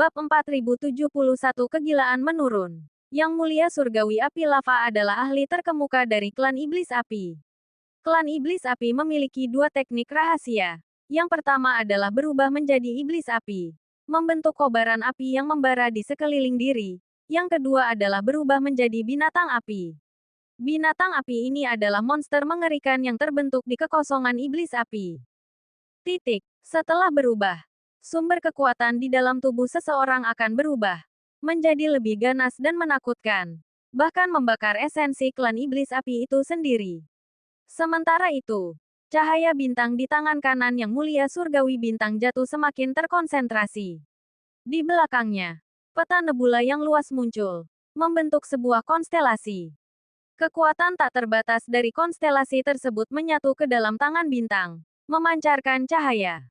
Bab 4071 Kegilaan Menurun. Yang Mulia Surgawi Api Lava adalah ahli terkemuka dari klan Iblis Api. Klan Iblis Api memiliki dua teknik rahasia. Yang pertama adalah berubah menjadi iblis api, membentuk kobaran api yang membara di sekeliling diri. Yang kedua adalah berubah menjadi binatang api. Binatang api ini adalah monster mengerikan yang terbentuk di kekosongan iblis api. Setelah berubah, sumber kekuatan di dalam tubuh seseorang akan berubah menjadi lebih ganas dan menakutkan, bahkan membakar esensi klan iblis api itu sendiri. Sementara itu, cahaya bintang di tangan kanan Yang Mulia Surgawi Bintang Jatuh semakin terkonsentrasi. Di belakangnya, peta nebula yang luas muncul, membentuk sebuah konstelasi. Kekuatan tak terbatas dari konstelasi tersebut menyatu ke dalam tangan bintang, memancarkan cahaya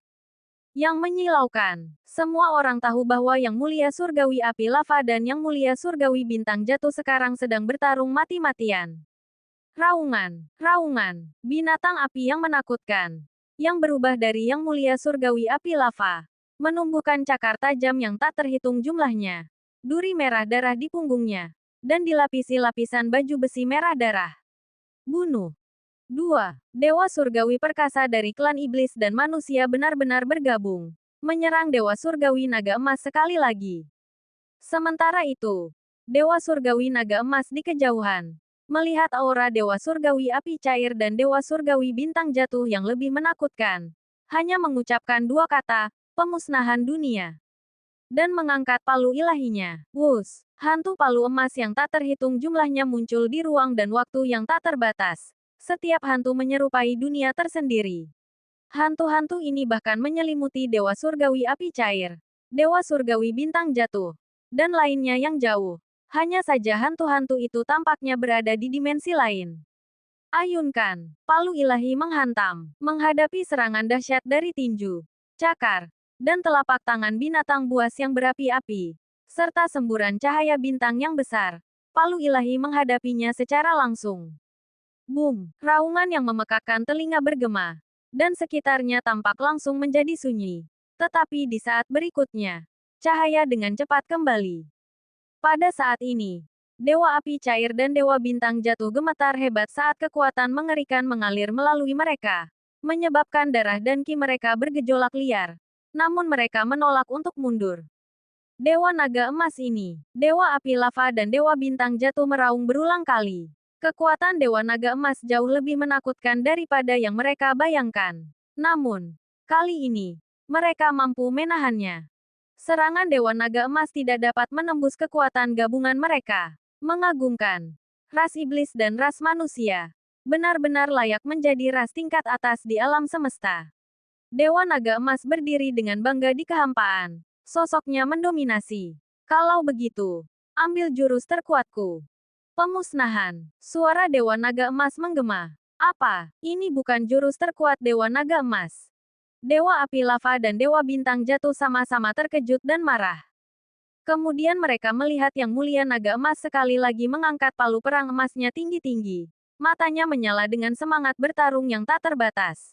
yang menyilaukan. Semua orang tahu bahwa Yang Mulia Surgawi Api Lava dan Yang Mulia Surgawi Bintang Jatuh sekarang sedang bertarung mati-matian. Raungan, binatang api yang menakutkan, yang berubah dari Yang Mulia Surgawi Api Lava, menumbuhkan cakar tajam yang tak terhitung jumlahnya, duri merah darah di punggungnya, dan dilapisi lapisan baju besi merah darah. Bunuh. 2. Dewa Surgawi Perkasa dari klan Iblis dan manusia benar-benar bergabung, menyerang Dewa Surgawi Naga Emas sekali lagi. Sementara itu, Dewa Surgawi Naga Emas di kejauhan, melihat aura Dewa Surgawi Api Cair dan Dewa Surgawi Bintang Jatuh yang lebih menakutkan, hanya mengucapkan dua kata, pemusnahan dunia, dan mengangkat palu ilahinya. Wus, hantu palu emas yang tak terhitung jumlahnya muncul di ruang dan waktu yang tak terbatas. Setiap hantu menyerupai dunia tersendiri. Hantu-hantu ini bahkan menyelimuti Dewa Surgawi Api Cair, Dewa Surgawi Bintang Jatuh, dan lainnya yang jauh. Hanya saja hantu-hantu itu tampaknya berada di dimensi lain. Ayunkan, palu ilahi menghantam, menghadapi serangan dahsyat dari tinju, cakar, dan telapak tangan binatang buas yang berapi-api, serta semburan cahaya bintang yang besar. Palu ilahi menghadapinya secara langsung. Boom! Raungan yang memekakkan telinga bergema, dan sekitarnya tampak langsung menjadi sunyi. Tetapi di saat berikutnya, cahaya dengan cepat kembali. Pada saat ini, Dewa Api Cair dan Dewa Bintang Jatuh gemetar hebat saat kekuatan mengerikan mengalir melalui mereka, menyebabkan darah dan ki mereka bergejolak liar. Namun mereka menolak untuk mundur. Dewa Naga Emas ini, Dewa Api Lava dan Dewa Bintang Jatuh meraung berulang kali. Kekuatan Dewa Naga Emas jauh lebih menakutkan daripada yang mereka bayangkan. Namun, kali ini, mereka mampu menahannya. Serangan Dewa Naga Emas tidak dapat menembus kekuatan gabungan mereka. Mengagumkan. Ras iblis dan ras manusia benar-benar layak menjadi ras tingkat atas di alam semesta. Dewa Naga Emas berdiri dengan bangga di kehampaan. Sosoknya mendominasi. Kalau begitu, ambil jurus terkuatku. Pemusnahan. Suara Dewa Naga Emas menggema. Apa? Ini bukan jurus terkuat Dewa Naga Emas. Dewa Api Lava dan Dewa Bintang Jatuh sama-sama terkejut dan marah. Kemudian mereka melihat Yang Mulia Naga Emas sekali lagi mengangkat palu perang emasnya tinggi-tinggi. Matanya menyala dengan semangat bertarung yang tak terbatas.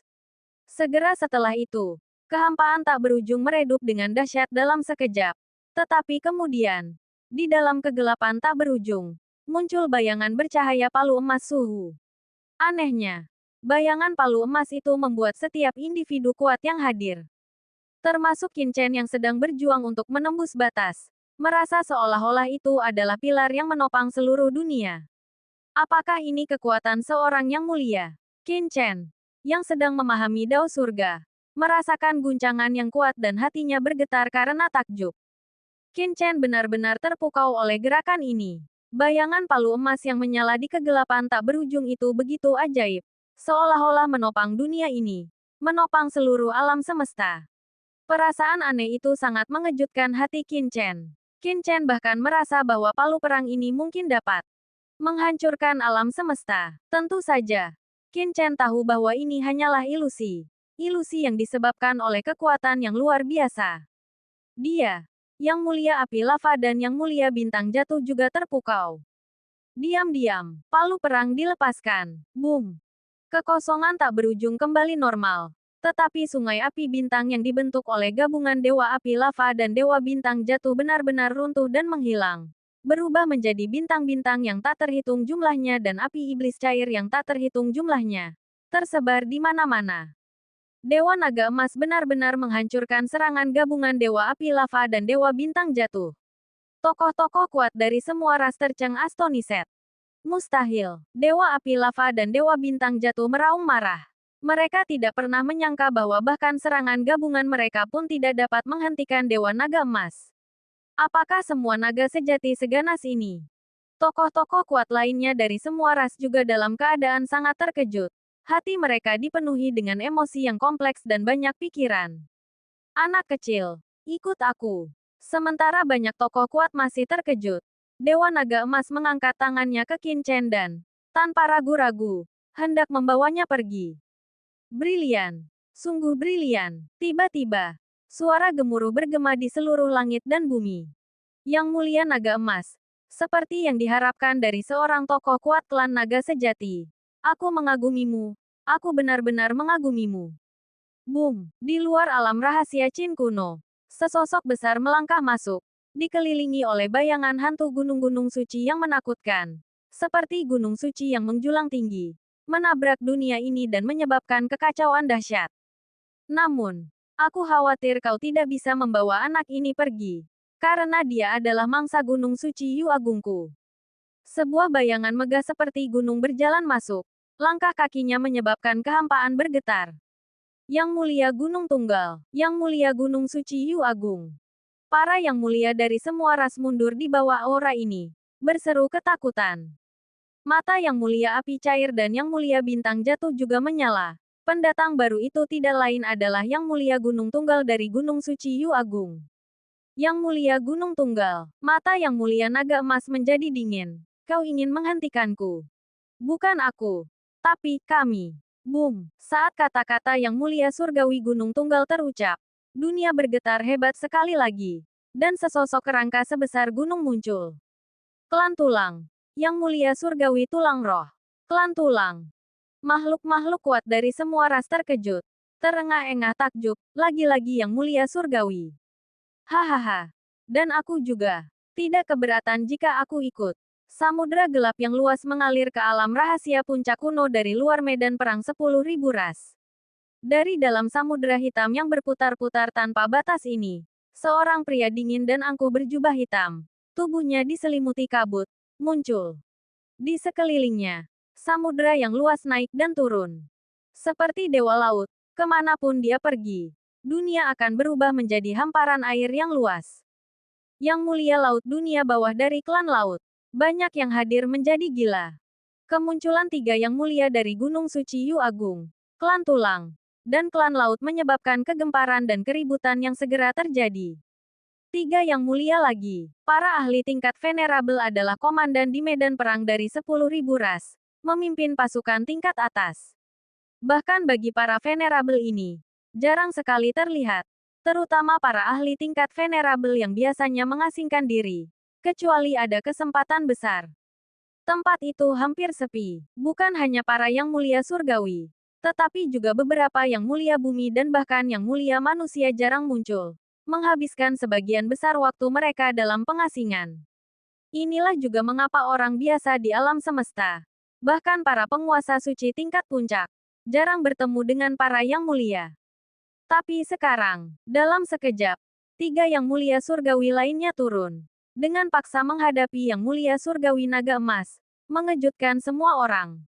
Segera setelah itu, kehampaan tak berujung meredup dengan dahsyat dalam sekejap. Tetapi kemudian, di dalam kegelapan tak berujung, muncul bayangan bercahaya palu emas suhu. Anehnya, bayangan palu emas itu membuat setiap individu kuat yang hadir, termasuk Qin Chen yang sedang berjuang untuk menembus batas, merasa seolah-olah itu adalah pilar yang menopang seluruh dunia. Apakah ini kekuatan seorang yang mulia? Qin Chen, yang sedang memahami dao surga, merasakan guncangan yang kuat dan hatinya bergetar karena takjub. Qin Chen benar-benar terpukau oleh gerakan ini. Bayangan palu emas yang menyala di kegelapan tak berujung itu begitu ajaib. Seolah-olah menopang dunia ini. Menopang seluruh alam semesta. Perasaan aneh itu sangat mengejutkan hati Qin Chen. Qin Chen bahkan merasa bahwa palu perang ini mungkin dapat menghancurkan alam semesta. Tentu saja, Qin Chen tahu bahwa ini hanyalah ilusi. Ilusi yang disebabkan oleh kekuatan yang luar biasa. Dia, Yang Mulia Api Lava dan Yang Mulia Bintang Jatuh juga terpukau. Diam-diam, palu perang dilepaskan. Boom! Kekosongan tak berujung kembali normal. Tetapi sungai api bintang yang dibentuk oleh gabungan Dewa Api Lava dan Dewa Bintang Jatuh benar-benar runtuh dan menghilang. Berubah menjadi bintang-bintang yang tak terhitung jumlahnya dan api iblis cair yang tak terhitung jumlahnya. Tersebar di mana-mana. Dewa Naga Emas benar-benar menghancurkan serangan gabungan Dewa Api Lava dan Dewa Bintang Jatuh. Tokoh-tokoh kuat dari semua ras terceng Astoniset. Mustahil. Dewa Api Lava dan Dewa Bintang Jatuh meraung marah. Mereka tidak pernah menyangka bahwa bahkan serangan gabungan mereka pun tidak dapat menghentikan Dewa Naga Emas. Apakah semua naga sejati seganas ini? Tokoh-tokoh kuat lainnya dari semua ras juga dalam keadaan sangat terkejut. Hati mereka dipenuhi dengan emosi yang kompleks dan banyak pikiran. Anak kecil, ikut aku. Sementara banyak tokoh kuat masih terkejut. Dewa Naga Emas mengangkat tangannya ke Qin Chen dan, tanpa ragu-ragu, hendak membawanya pergi. Brilian. Sungguh brilian. Tiba-tiba, suara gemuruh bergema di seluruh langit dan bumi. Yang Mulia Naga Emas. Seperti yang diharapkan dari seorang tokoh kuat klan naga sejati. Aku mengagumimu. Aku benar-benar mengagumimu. Boom. Di luar alam rahasia Qin kuno. Sesosok besar melangkah masuk. Dikelilingi oleh bayangan hantu gunung-gunung suci yang menakutkan. Seperti gunung suci yang menjulang tinggi. Menabrak dunia ini dan menyebabkan kekacauan dahsyat. Namun, aku khawatir kau tidak bisa membawa anak ini pergi. Karena dia adalah mangsa gunung suci Yu Agungku. Sebuah bayangan megah seperti gunung berjalan masuk. Langkah kakinya menyebabkan kehampaan bergetar. Yang Mulia Gunung Tunggal, Yang Mulia Gunung Suci Yu Agung. Para yang mulia dari semua ras mundur di bawah aura ini. Berseru ketakutan. Mata Yang Mulia Api Cair dan Yang Mulia Bintang Jatuh juga menyala. Pendatang baru itu tidak lain adalah Yang Mulia Gunung Tunggal dari Gunung Suci Yu Agung. Yang Mulia Gunung Tunggal, mata Yang Mulia Naga Emas menjadi dingin. Kau ingin menghentikanku? Bukan aku, tapi kami. Boom! Saat kata-kata Yang Mulia Surgawi Gunung Tunggal terucap, dunia bergetar hebat sekali lagi. Dan sesosok kerangka sebesar gunung muncul. Klan Tulang. Yang Mulia Surgawi Tulang Roh. Klan Tulang. Makhluk-makhluk kuat dari semua ras terkejut. Terengah-engah takjub, lagi-lagi Yang Mulia Surgawi. Hahaha. Dan aku juga. Tidak keberatan jika aku ikut. Samudra gelap yang luas mengalir ke alam rahasia puncak kuno dari luar medan perang 10.000 ras. Dari dalam samudra hitam yang berputar-putar tanpa batas ini, seorang pria dingin dan angkuh berjubah hitam. Tubuhnya diselimuti kabut. Muncul. Di sekelilingnya, samudra yang luas naik dan turun. Seperti dewa laut, kemanapun dia pergi, dunia akan berubah menjadi hamparan air yang luas. Yang Mulia Laut dunia bawah dari klan laut. Banyak yang hadir menjadi gila. Kemunculan tiga Yang Mulia dari Gunung Suci Yu Agung, klan Tulang, dan klan laut menyebabkan kegemparan dan keributan yang segera terjadi. Tiga Yang Mulia lagi. Para ahli tingkat venerabel adalah komandan di medan perang dari 10.000 ras. Memimpin pasukan tingkat atas. Bahkan bagi para venerabel ini, jarang sekali terlihat. Terutama para ahli tingkat venerabel yang biasanya mengasingkan diri. Kecuali ada kesempatan besar. Tempat itu hampir sepi. Bukan hanya para Yang Mulia Surgawi. Tetapi juga beberapa Yang Mulia Bumi dan bahkan Yang Mulia Manusia jarang muncul. Menghabiskan sebagian besar waktu mereka dalam pengasingan. Inilah juga mengapa orang biasa di alam semesta, bahkan para penguasa suci tingkat puncak, jarang bertemu dengan para Yang Mulia. Tapi sekarang, dalam sekejap, tiga Yang Mulia Surgawi lainnya turun. Dengan paksa menghadapi Yang Mulia Surgawi Naga Emas, mengejutkan semua orang.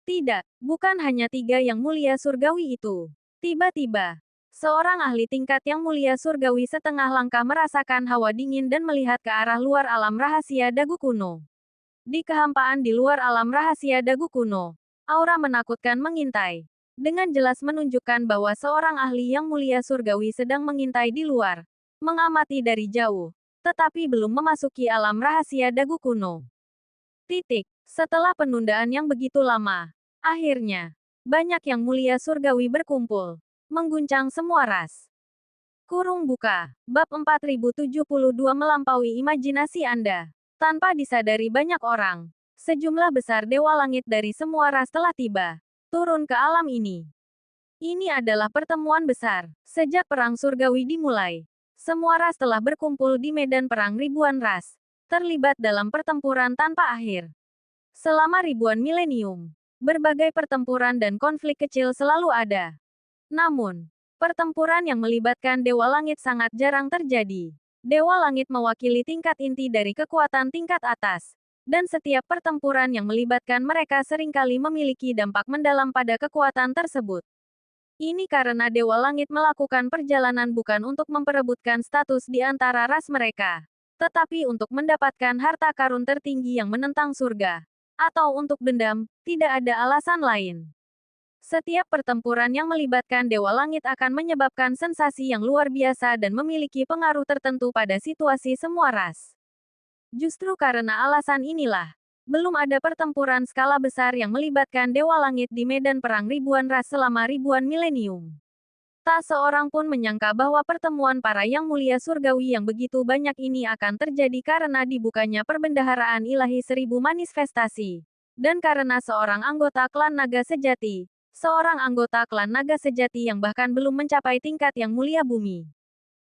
Tidak, bukan hanya tiga Yang Mulia Surgawi itu. Tiba-tiba, seorang ahli tingkat Yang Mulia Surgawi setengah langkah merasakan hawa dingin dan melihat ke arah luar alam rahasia Dagu kuno. Di kehampaan di luar alam rahasia Dagu kuno, aura menakutkan mengintai. Dengan jelas menunjukkan bahwa seorang ahli Yang Mulia Surgawi sedang mengintai di luar. Mengamati dari jauh, tetapi belum memasuki alam rahasia Dagu kuno. Setelah penundaan yang begitu lama, akhirnya, banyak Yang Mulia Surgawi berkumpul. Mengguncang semua ras. Kurung buka. Bab 4072 melampaui imajinasi Anda. Tanpa disadari banyak orang, sejumlah besar dewa langit dari semua ras telah tiba. Turun ke alam ini. Ini adalah pertemuan besar. Sejak Perang Surgawi dimulai, semua ras telah berkumpul di medan perang ribuan ras, terlibat dalam pertempuran tanpa akhir. Selama ribuan milenium, berbagai pertempuran dan konflik kecil selalu ada. Namun, pertempuran yang melibatkan Dewa Langit sangat jarang terjadi. Dewa Langit mewakili tingkat inti dari kekuatan tingkat atas, dan setiap pertempuran yang melibatkan mereka seringkali memiliki dampak mendalam pada kekuatan tersebut. Ini karena Dewa Langit melakukan perjalanan bukan untuk memperebutkan status di antara ras mereka, tetapi untuk mendapatkan harta karun tertinggi yang menentang surga, atau untuk dendam, tidak ada alasan lain. Setiap pertempuran yang melibatkan Dewa Langit akan menyebabkan sensasi yang luar biasa dan memiliki pengaruh tertentu pada situasi semua ras. Justru karena alasan inilah, belum ada pertempuran skala besar yang melibatkan Dewa Langit di medan perang ribuan ras selama ribuan milenium. Tak seorang pun menyangka bahwa pertemuan para Yang Mulia Surgawi yang begitu banyak ini akan terjadi karena dibukanya perbendaharaan ilahi seribu manifestasi. Dan karena seorang anggota klan naga sejati, seorang anggota klan naga sejati yang bahkan belum mencapai tingkat Yang Mulia Bumi.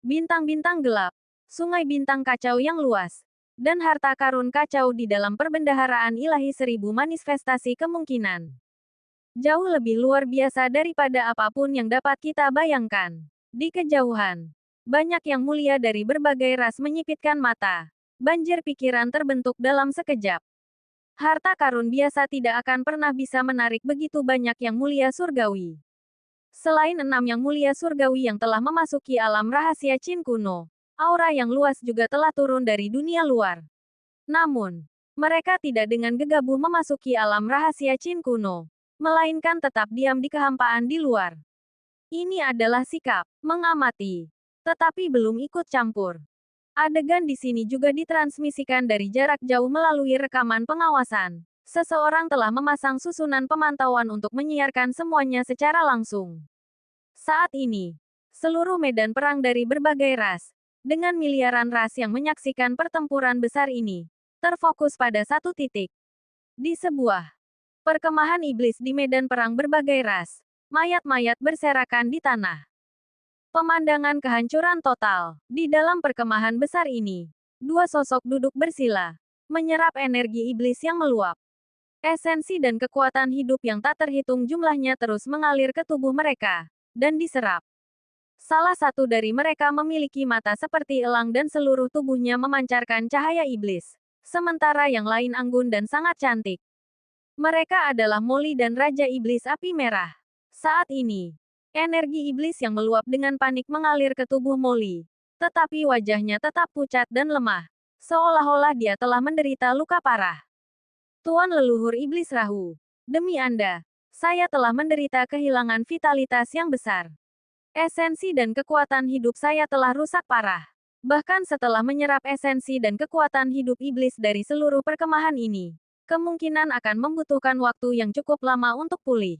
Bintang-bintang gelap, sungai bintang kacau yang luas, dan harta karun kacau di dalam perbendaharaan ilahi seribu manifestasi kemungkinan. Jauh lebih luar biasa daripada apapun yang dapat kita bayangkan. Di kejauhan, banyak yang mulia dari berbagai ras menyipitkan mata. Banjir pikiran terbentuk dalam sekejap. Harta karun biasa tidak akan pernah bisa menarik begitu banyak yang mulia surgawi. Selain 6 yang mulia surgawi yang telah memasuki alam rahasia Qin kuno, aura yang luas juga telah turun dari dunia luar. Namun, mereka tidak dengan gegabah memasuki alam rahasia Qin kuno, melainkan tetap diam di kehampaan di luar. Ini adalah sikap mengamati, tetapi belum ikut campur. Adegan di sini juga ditransmisikan dari jarak jauh melalui rekaman pengawasan. Seseorang telah memasang susunan pemantauan untuk menyiarkan semuanya secara langsung. Saat ini, seluruh medan perang dari berbagai ras, dengan miliaran ras yang menyaksikan pertempuran besar ini, terfokus pada satu titik. Di sebuah perkemahan iblis di medan perang berbagai ras, mayat-mayat berserakan di tanah. Pemandangan kehancuran total. Di dalam perkemahan besar ini, dua sosok duduk bersila, menyerap energi iblis yang meluap. Esensi dan kekuatan hidup yang tak terhitung jumlahnya terus mengalir ke tubuh mereka, dan diserap. Salah satu dari mereka memiliki mata seperti elang dan seluruh tubuhnya memancarkan cahaya iblis, sementara yang lain anggun dan sangat cantik. Mereka adalah Molly dan Raja Iblis Api Merah. Saat ini, energi iblis yang meluap dengan panik mengalir ke tubuh Molly. Tetapi wajahnya tetap pucat dan lemah. Seolah-olah dia telah menderita luka parah. Tuan leluhur Iblis Rahu, demi Anda, saya telah menderita kehilangan vitalitas yang besar. Esensi dan kekuatan hidup saya telah rusak parah. Bahkan setelah menyerap esensi dan kekuatan hidup iblis dari seluruh perkemahan ini, kemungkinan akan membutuhkan waktu yang cukup lama untuk pulih.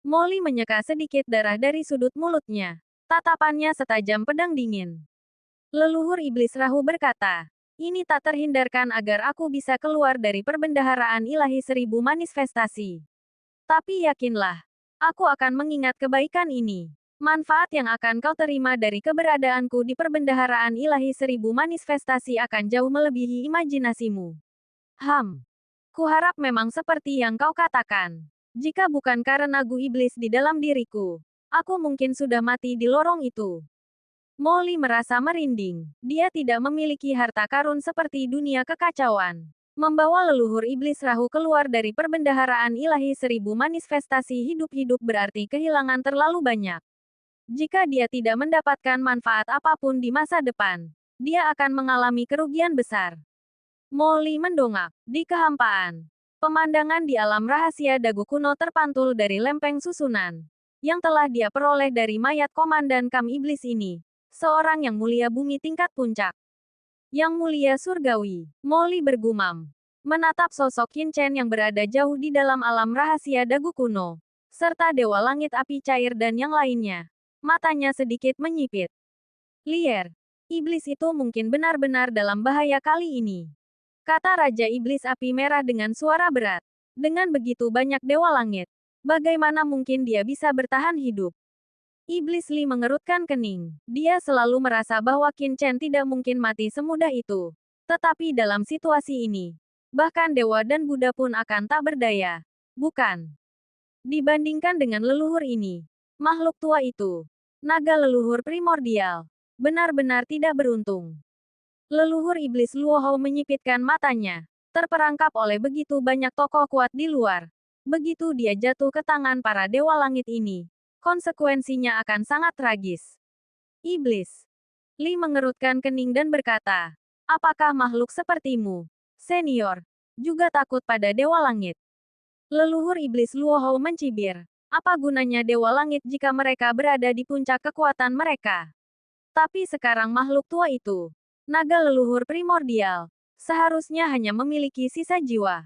Molly menyeka sedikit darah dari sudut mulutnya. Tatapannya setajam pedang dingin. Leluhur Iblis Rahu berkata, ini tak terhindarkan agar aku bisa keluar dari perbendaharaan ilahi seribu manifestasi. Tapi yakinlah, aku akan mengingat kebaikan ini. Manfaat yang akan kau terima dari keberadaanku di perbendaharaan ilahi seribu manifestasi akan jauh melebihi imajinasimu. Kuharap memang seperti yang kau katakan. Jika bukan karena gu iblis di dalam diriku, aku mungkin sudah mati di lorong itu. Molly merasa merinding. Dia tidak memiliki harta karun seperti dunia kekacauan. Membawa leluhur iblis Rahu keluar dari perbendaharaan ilahi seribu manifestasi hidup-hidup berarti kehilangan terlalu banyak. Jika dia tidak mendapatkan manfaat apapun di masa depan, dia akan mengalami kerugian besar. Molly mendongak. Di kehampaan, pemandangan di alam rahasia dagu kuno terpantul dari lempeng susunan yang telah dia peroleh dari mayat komandan Kam Iblis ini, seorang yang mulia bumi tingkat puncak. Yang mulia surgawi, Molly bergumam, menatap sosok Qin Chen yang berada jauh di dalam alam rahasia dagu kuno, serta Dewa Langit Api Cair dan yang lainnya. Matanya sedikit menyipit. Lier, iblis itu mungkin benar-benar dalam bahaya kali ini, kata Raja Iblis Api Merah dengan suara berat. Dengan begitu banyak Dewa Langit, Bagaimana mungkin dia bisa bertahan hidup? Iblis Li mengerutkan kening. Dia selalu merasa bahwa Qin Chen tidak mungkin mati semudah itu. Tetapi dalam situasi ini, bahkan dewa dan Buddha pun akan tak berdaya. Bukan. Dibandingkan dengan leluhur ini, makhluk tua itu, naga leluhur primordial, benar-benar tidak beruntung. Leluhur iblis Luohou menyipitkan matanya, terperangkap oleh begitu banyak tokoh kuat di luar. Begitu dia jatuh ke tangan para dewa langit ini, konsekuensinya akan sangat tragis. Iblis Li mengerutkan kening dan berkata, apakah makhluk sepertimu, senior, juga takut pada dewa langit? Leluhur iblis Luohou mencibir. Apa gunanya dewa langit jika mereka berada di puncak kekuatan mereka? Tapi sekarang makhluk tua itu, naga leluhur primordial, seharusnya hanya memiliki sisa jiwa.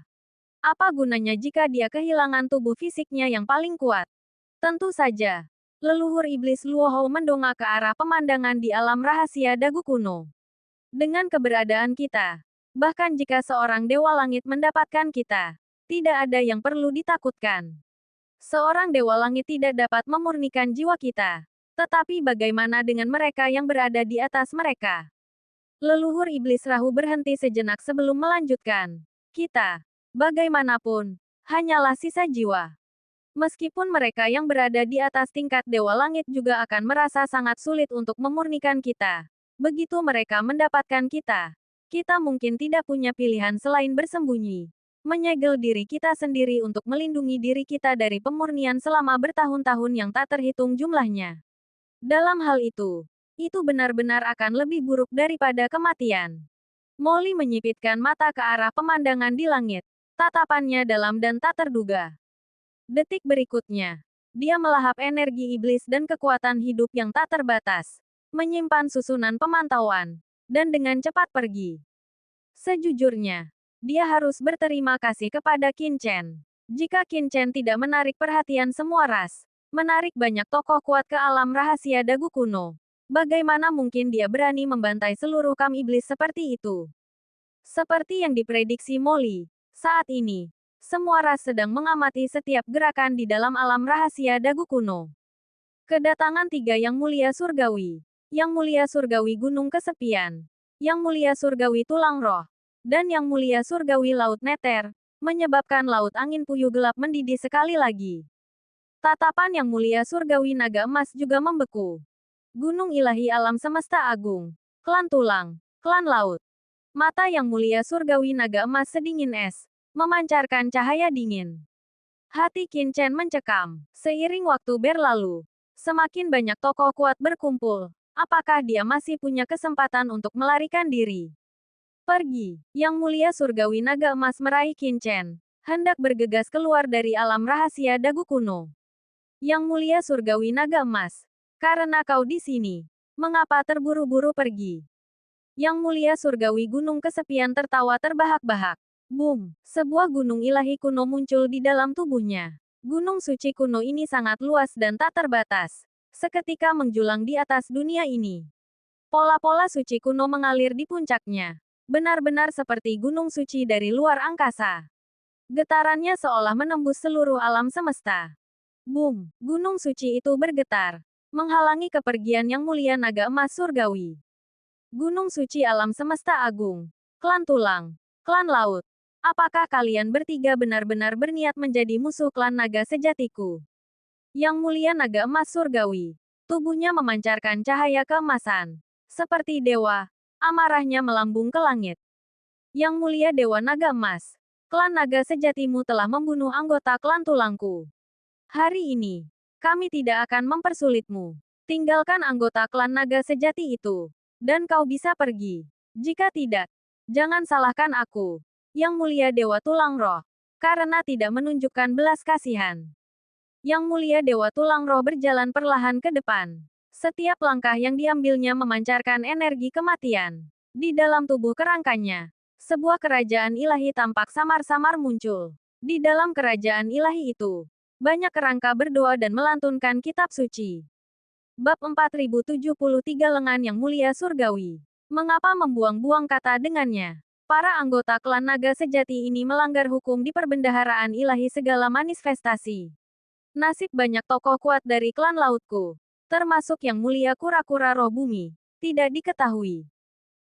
Apa gunanya jika dia kehilangan tubuh fisiknya yang paling kuat? Tentu saja. Leluhur iblis Luohou mendongak ke arah pemandangan di alam rahasia dagu kuno. Dengan keberadaan kita, bahkan jika seorang dewa langit mendapatkan kita, tidak ada yang perlu ditakutkan. Seorang dewa langit tidak dapat memurnikan jiwa kita. Tetapi bagaimana dengan mereka yang berada di atas mereka? Leluhur iblis Rahu berhenti sejenak sebelum melanjutkan. Kita, bagaimanapun, hanyalah sisa jiwa. Meskipun mereka yang berada di atas tingkat dewa langit juga akan merasa sangat sulit untuk memurnikan kita. Begitu mereka mendapatkan kita, kita mungkin tidak punya pilihan selain bersembunyi. Menyegel diri kita sendiri untuk melindungi diri kita dari pemurnian selama bertahun-tahun yang tak terhitung jumlahnya. Dalam hal itu benar-benar akan lebih buruk daripada kematian. Molly menyipitkan mata ke arah pemandangan di langit. Tatapannya dalam dan tak terduga. Detik berikutnya, dia melahap energi iblis dan kekuatan hidup yang tak terbatas, menyimpan susunan pemantauan, dan dengan cepat pergi. Sejujurnya, dia harus berterima kasih kepada Qin Chen. Jika Qin Chen tidak menarik perhatian semua ras, menarik banyak tokoh kuat ke alam rahasia dagu kuno, bagaimana mungkin dia berani membantai seluruh kam iblis seperti itu? Seperti yang diprediksi Molly, saat ini, semua ras sedang mengamati setiap gerakan di dalam alam rahasia dagu kuno. Kedatangan tiga Yang Mulia Surgawi, Yang Mulia Surgawi Gunung Kesepian, Yang Mulia Surgawi Tulang Roh, dan Yang Mulia Surgawi Laut Neter, menyebabkan laut angin puyuh gelap mendidih sekali lagi. Tatapan Yang Mulia Surgawi Naga Emas juga membeku. Gunung ilahi alam semesta agung, klan tulang, klan laut. Mata Yang Mulia Surgawi Naga Emas sedingin es, memancarkan cahaya dingin. Hati Qin Chen mencekam. Seiring waktu berlalu, semakin banyak tokoh kuat berkumpul. Apakah dia masih punya kesempatan untuk melarikan diri? Pergi. Yang Mulia Surgawi Naga Emas meraih Qin Chen, hendak bergegas keluar dari alam rahasia dagu kuno. Yang Mulia Surgawi Naga Emas, karena kau di sini, mengapa terburu-buru pergi? Yang Mulia Surgawi Gunung Kesepian tertawa terbahak-bahak. Boom! Sebuah gunung ilahi kuno muncul di dalam tubuhnya. Gunung suci kuno ini sangat luas dan tak terbatas. Seketika menjulang di atas dunia ini. Pola-pola suci kuno mengalir di puncaknya. Benar-benar seperti gunung suci dari luar angkasa. Getarannya seolah menembus seluruh alam semesta. Boom! Gunung suci itu bergetar, menghalangi kepergian Yang Mulia Naga Emas Surgawi. Gunung suci alam semesta agung, klan tulang, klan laut. Apakah kalian bertiga benar-benar berniat menjadi musuh klan naga sejatiku? Yang Mulia Naga Emas Surgawi, tubuhnya memancarkan cahaya keemasan. Seperti dewa, amarahnya melambung ke langit. Yang Mulia Dewa Naga Emas, klan naga sejatimu telah membunuh anggota klan tulangku. Hari ini, kami tidak akan mempersulitmu. Tinggalkan anggota klan naga sejati itu, dan kau bisa pergi. Jika tidak, jangan salahkan aku, Yang Mulia Dewa Tulang Roh, karena tidak menunjukkan belas kasihan. Yang Mulia Dewa Tulang Roh berjalan perlahan ke depan. Setiap langkah yang diambilnya memancarkan energi kematian. Di dalam tubuh kerangkanya, sebuah kerajaan ilahi tampak samar-samar muncul. Di dalam kerajaan ilahi itu, banyak kerangka berdoa dan melantunkan kitab suci. Bab 4073 Lengan Yang Mulia Surgawi. Mengapa membuang-buang kata dengannya? Para anggota klan naga sejati ini melanggar hukum di perbendaharaan ilahi segala manifestasi. Nasib banyak tokoh kuat dari klan lautku, termasuk Yang Mulia Kura-Kura Roh Bumi, tidak diketahui.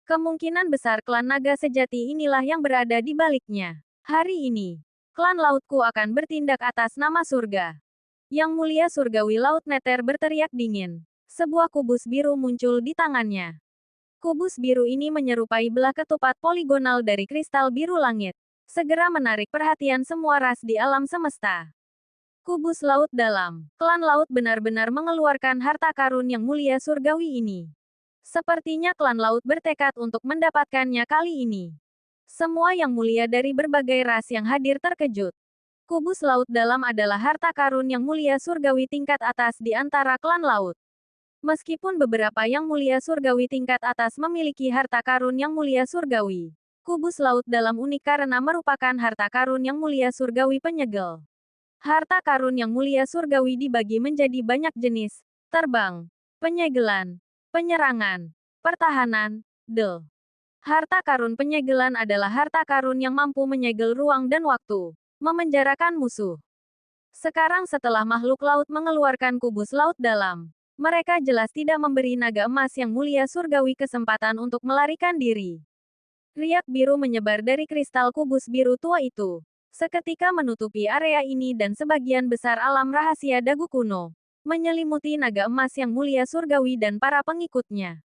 Kemungkinan besar klan naga sejati inilah yang berada di baliknya. Hari ini, klan lautku akan bertindak atas nama surga. Yang Mulia Surgawi Laut Nether berteriak dingin. Sebuah kubus biru muncul di tangannya. Kubus biru ini menyerupai belah ketupat poligonal dari kristal biru langit. Segera menarik perhatian semua ras di alam semesta. Kubus laut dalam. Klan laut benar-benar mengeluarkan harta karun yang mulia surgawi ini. Sepertinya klan laut bertekad untuk mendapatkannya kali ini. Semua yang mulia dari berbagai ras yang hadir terkejut. Kubus laut dalam adalah harta karun yang mulia surgawi tingkat atas di antara klan laut. Meskipun beberapa yang mulia surgawi tingkat atas memiliki harta karun yang mulia surgawi, kubus laut dalam unik karena merupakan harta karun yang mulia surgawi penyegel. Harta karun yang mulia surgawi dibagi menjadi banyak jenis: terbang, penyegelan, penyerangan, pertahanan, Harta karun penyegelan adalah harta karun yang mampu menyegel ruang dan waktu, memenjarakan musuh. Sekarang setelah makhluk laut mengeluarkan kubus laut dalam, mereka jelas tidak memberi naga emas yang mulia surgawi kesempatan untuk melarikan diri. Riak biru menyebar dari kristal kubus biru tua itu, seketika menutupi area ini dan sebagian besar alam rahasia dagu kuno, menyelimuti naga emas yang mulia surgawi dan para pengikutnya.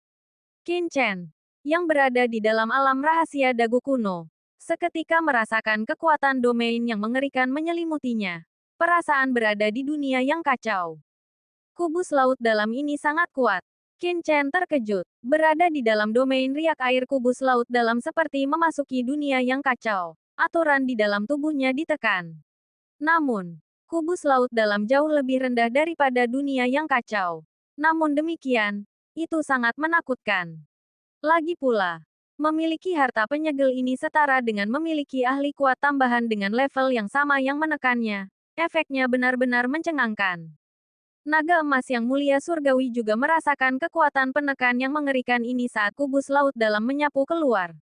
Qin Chen, yang berada di dalam alam rahasia dagu kuno, seketika merasakan kekuatan domain yang mengerikan menyelimutinya. Perasaan berada di dunia yang kacau. Kubus laut dalam ini sangat kuat. Qin Chen terkejut. Berada di dalam domain riak air kubus laut dalam seperti memasuki dunia yang kacau. Aturan di dalam tubuhnya ditekan. Namun, kubus laut dalam jauh lebih rendah daripada dunia yang kacau. Namun demikian, itu sangat menakutkan. Lagi pula, memiliki harta penyegel ini setara dengan memiliki ahli kuat tambahan dengan level yang sama yang menekannya. Efeknya benar-benar mencengangkan. Naga emas yang mulia surgawi juga merasakan kekuatan penekan yang mengerikan ini saat kubus laut dalam menyapu keluar.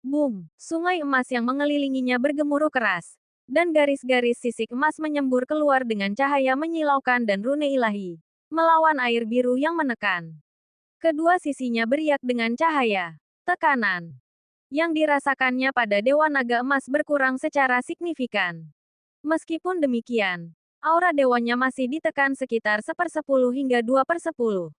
Boom! Sungai emas yang mengelilinginya bergemuruh keras. Dan garis-garis sisik emas menyembur keluar dengan cahaya menyilaukan dan rune ilahi. Melawan air biru yang menekan. Kedua sisinya beriak dengan cahaya. Tekanan yang dirasakannya pada Dewa Naga Emas berkurang secara signifikan. Meskipun demikian, aura dewanya masih ditekan sekitar 1/10 hingga 2/10.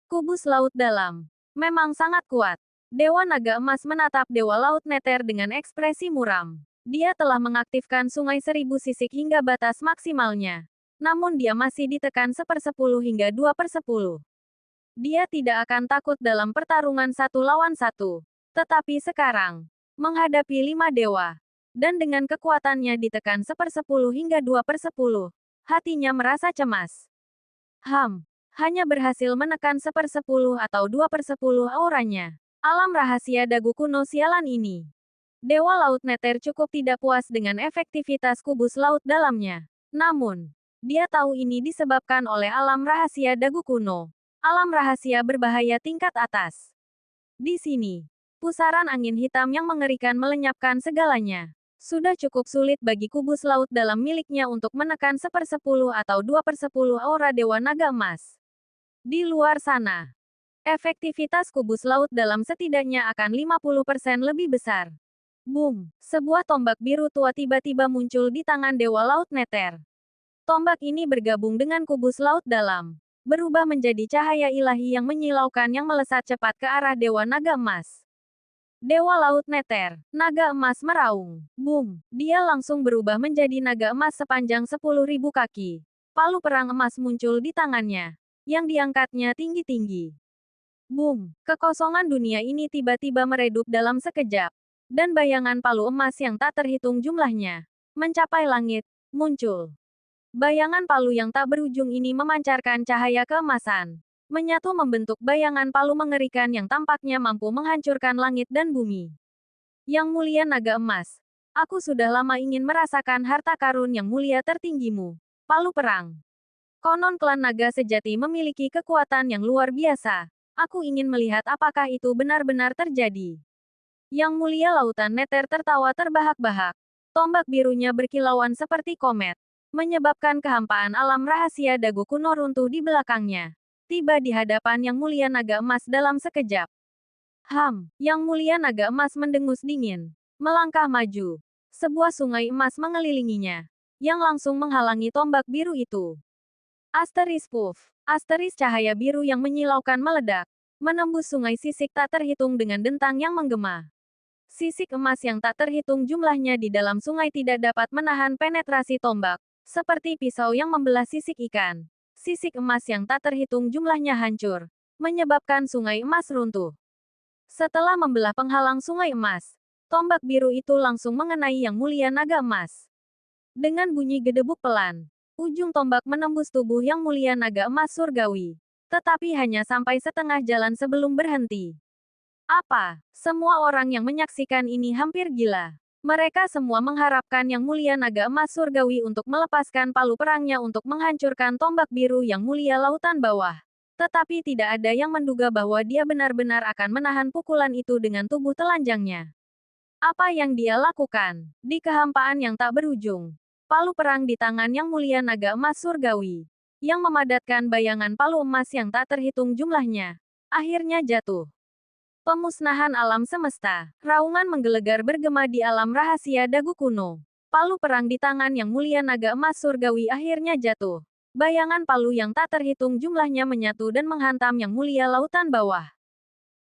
Kubus laut dalam memang sangat kuat. Dewa Naga Emas menatap Dewa Laut Nether dengan ekspresi muram. Dia telah mengaktifkan sungai 1000 sisik hingga batas maksimalnya. Namun dia masih ditekan 1/10 hingga 2/10. Dia tidak akan takut dalam pertarungan 1 lawan 1. Tetapi sekarang, menghadapi 5 dewa, dan dengan kekuatannya ditekan 1/10 hingga 2/10, hatinya merasa cemas. Hanya berhasil menekan 1/10 atau 2/10 auranya. Alam rahasia dagu kuno sialan ini. Dewa Laut Nether cukup tidak puas dengan efektivitas kubus laut dalamnya. Namun, dia tahu ini disebabkan oleh alam rahasia dagu kuno. Alam rahasia berbahaya tingkat atas. Di sini, pusaran angin hitam yang mengerikan melenyapkan segalanya. Sudah cukup sulit bagi kubus laut dalam miliknya untuk menekan 1/10 atau 2/10 aura Dewa Naga Emas. Di luar sana, efektivitas kubus laut dalam setidaknya akan 50% lebih besar. Boom! Sebuah tombak biru tua tiba-tiba muncul di tangan Dewa Laut Nether. Tombak ini bergabung dengan kubus laut dalam, berubah menjadi cahaya ilahi yang menyilaukan yang melesat cepat ke arah Dewa Naga Emas. Dewa Laut Nether, naga emas meraung. Boom! Dia langsung berubah menjadi naga emas sepanjang 10.000 kaki. Palu perang emas muncul di tangannya, yang diangkatnya tinggi-tinggi. Boom! Kekosongan dunia ini tiba-tiba meredup dalam sekejap. Dan bayangan palu emas yang tak terhitung jumlahnya, mencapai langit, muncul. Bayangan palu yang tak berujung ini memancarkan cahaya keemasan. Menyatu membentuk bayangan palu mengerikan yang tampaknya mampu menghancurkan langit dan bumi. Yang mulia naga emas, aku sudah lama ingin merasakan harta karun yang mulia tertinggimu. Palu perang. Konon klan naga sejati memiliki kekuatan yang luar biasa. Aku ingin melihat apakah itu benar-benar terjadi. Yang mulia lautan Nether tertawa terbahak-bahak. Tombak birunya berkilauan seperti komet. menyebabkan kehampaan alam rahasia Dagu kuno runtuh di belakangnya. Tiba di hadapan Yang Mulia Naga Emas dalam sekejap. Yang Mulia Naga Emas mendengus dingin. Melangkah maju. Sebuah sungai emas mengelilinginya, yang langsung menghalangi tombak biru itu. Asteris puff. Asteris cahaya biru yang menyilaukan meledak, menembus sungai sisik tak terhitung dengan dentang yang menggema. Sisik emas yang tak terhitung jumlahnya di dalam sungai tidak dapat menahan penetrasi tombak, seperti pisau yang membelah sisik ikan. Sisik emas yang tak terhitung jumlahnya hancur, menyebabkan sungai emas runtuh. Setelah membelah penghalang sungai emas, tombak biru itu langsung mengenai Yang Mulia Naga Emas. Dengan bunyi gedebuk pelan, ujung tombak menembus tubuh Yang Mulia Naga Emas surgawi. Tetapi hanya sampai setengah jalan sebelum berhenti. Apa? Semua orang yang menyaksikan ini hampir gila. Mereka semua mengharapkan Yang Mulia Naga Emas surgawi untuk melepaskan palu perangnya untuk menghancurkan tombak biru Yang Mulia Lautan Bawah. Tetapi tidak ada yang menduga bahwa dia benar-benar akan menahan pukulan itu dengan tubuh telanjangnya. Apa yang dia lakukan? Di kehampaan yang tak berujung, palu perang di tangan Yang Mulia Naga Emas surgawi, yang memadatkan bayangan palu emas yang tak terhitung jumlahnya, akhirnya jatuh. Pemusnahan alam semesta. Raungan menggelegar bergema di alam rahasia Dagu kuno. Palu perang di tangan Yang Mulia Naga Emas surgawi akhirnya jatuh. Bayangan palu yang tak terhitung jumlahnya menyatu dan menghantam Yang Mulia Lautan Bawah.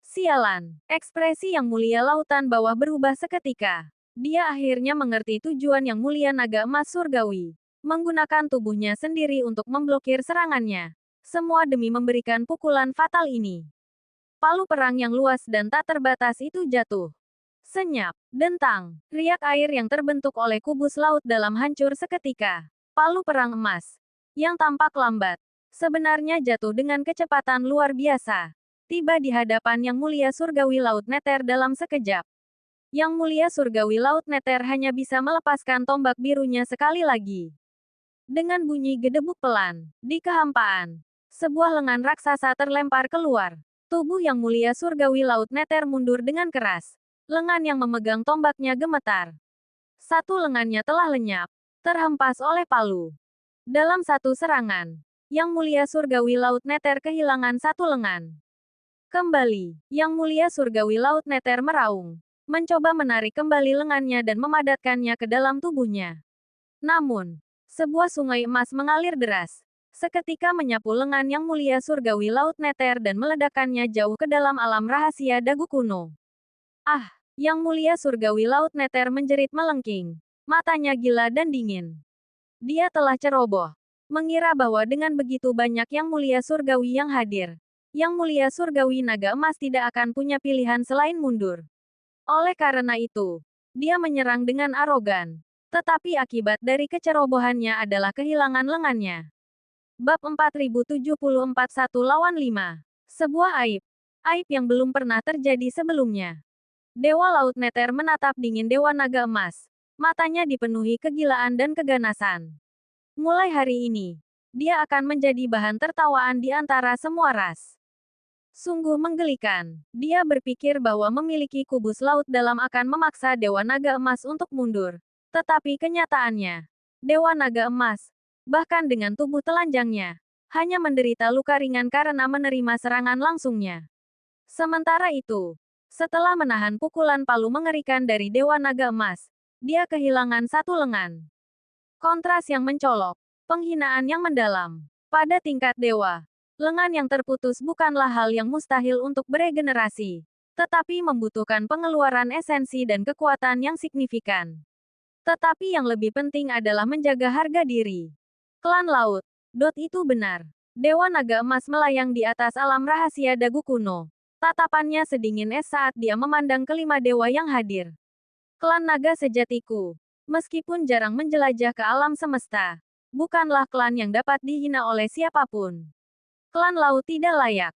Sialan. Ekspresi Yang Mulia Lautan Bawah berubah seketika. Dia akhirnya mengerti tujuan Yang Mulia Naga Emas surgawi. Menggunakan tubuhnya sendiri untuk memblokir serangannya. Semua demi memberikan pukulan fatal ini. Palu perang yang luas dan tak terbatas itu jatuh. Senyap, dentang, riak air yang terbentuk oleh kubus laut dalam hancur seketika. Palu perang emas, yang tampak lambat, sebenarnya jatuh dengan kecepatan luar biasa. Tiba di hadapan Yang Mulia Surgawi Laut Neter dalam sekejap. Yang Mulia Surgawi Laut Neter hanya bisa melepaskan tombak birunya sekali lagi. Dengan bunyi gedebuk pelan, di kehampaan, sebuah lengan raksasa terlempar keluar. Tubuh Yang Mulia Surgawi Laut Neter mundur dengan keras. Lengan yang memegang tombaknya gemetar. Satu lengannya telah lenyap, terhempas oleh palu. Dalam satu serangan, Yang Mulia Surgawi Laut Neter kehilangan satu lengan. Kembali, Yang Mulia Surgawi Laut Neter meraung, mencoba menarik kembali lengannya dan memadatkannya ke dalam tubuhnya. Namun, sebuah sungai emas mengalir deras, seketika menyapu lengan Yang Mulia Surgawi Laut Neter dan meledakkannya jauh ke dalam alam rahasia Dagu kuno. Yang Mulia Surgawi Laut Neter menjerit melengking. Matanya gila dan dingin. Dia telah ceroboh. Mengira bahwa dengan begitu banyak Yang Mulia Surgawi yang hadir, Yang Mulia Surgawi Naga Emas tidak akan punya pilihan selain mundur. Oleh karena itu, dia menyerang dengan arogan. Tetapi akibat dari kecerobohannya adalah kehilangan lengannya. Bab 4074 1 lawan 5. Sebuah aib. Aib yang belum pernah terjadi sebelumnya. Dewa Laut Neter menatap dingin Dewa Naga Emas. Matanya dipenuhi kegilaan dan keganasan. Mulai hari ini, dia akan menjadi bahan tertawaan di antara semua ras. Sungguh menggelikan. Dia berpikir bahwa memiliki kubus laut dalam akan memaksa Dewa Naga Emas untuk mundur. Tetapi kenyataannya, Dewa Naga Emas, bahkan dengan tubuh telanjangnya, hanya menderita luka ringan karena menerima serangan langsungnya. Sementara itu, setelah menahan pukulan palu mengerikan dari Dewa Naga Emas, dia kehilangan satu lengan. Kontras yang mencolok, penghinaan yang mendalam. Pada tingkat dewa, lengan yang terputus bukanlah hal yang mustahil untuk beregenerasi, tetapi membutuhkan pengeluaran esensi dan kekuatan yang signifikan. Tetapi yang lebih penting adalah menjaga harga diri. Klan Laut, itu benar. Dewa Naga Emas melayang di atas alam rahasia Dagu kuno. Tatapannya sedingin es saat dia memandang kelima dewa yang hadir. Klan Naga Sejatiku, meskipun jarang menjelajah ke alam semesta, bukanlah klan yang dapat dihina oleh siapapun. Klan Laut tidak layak.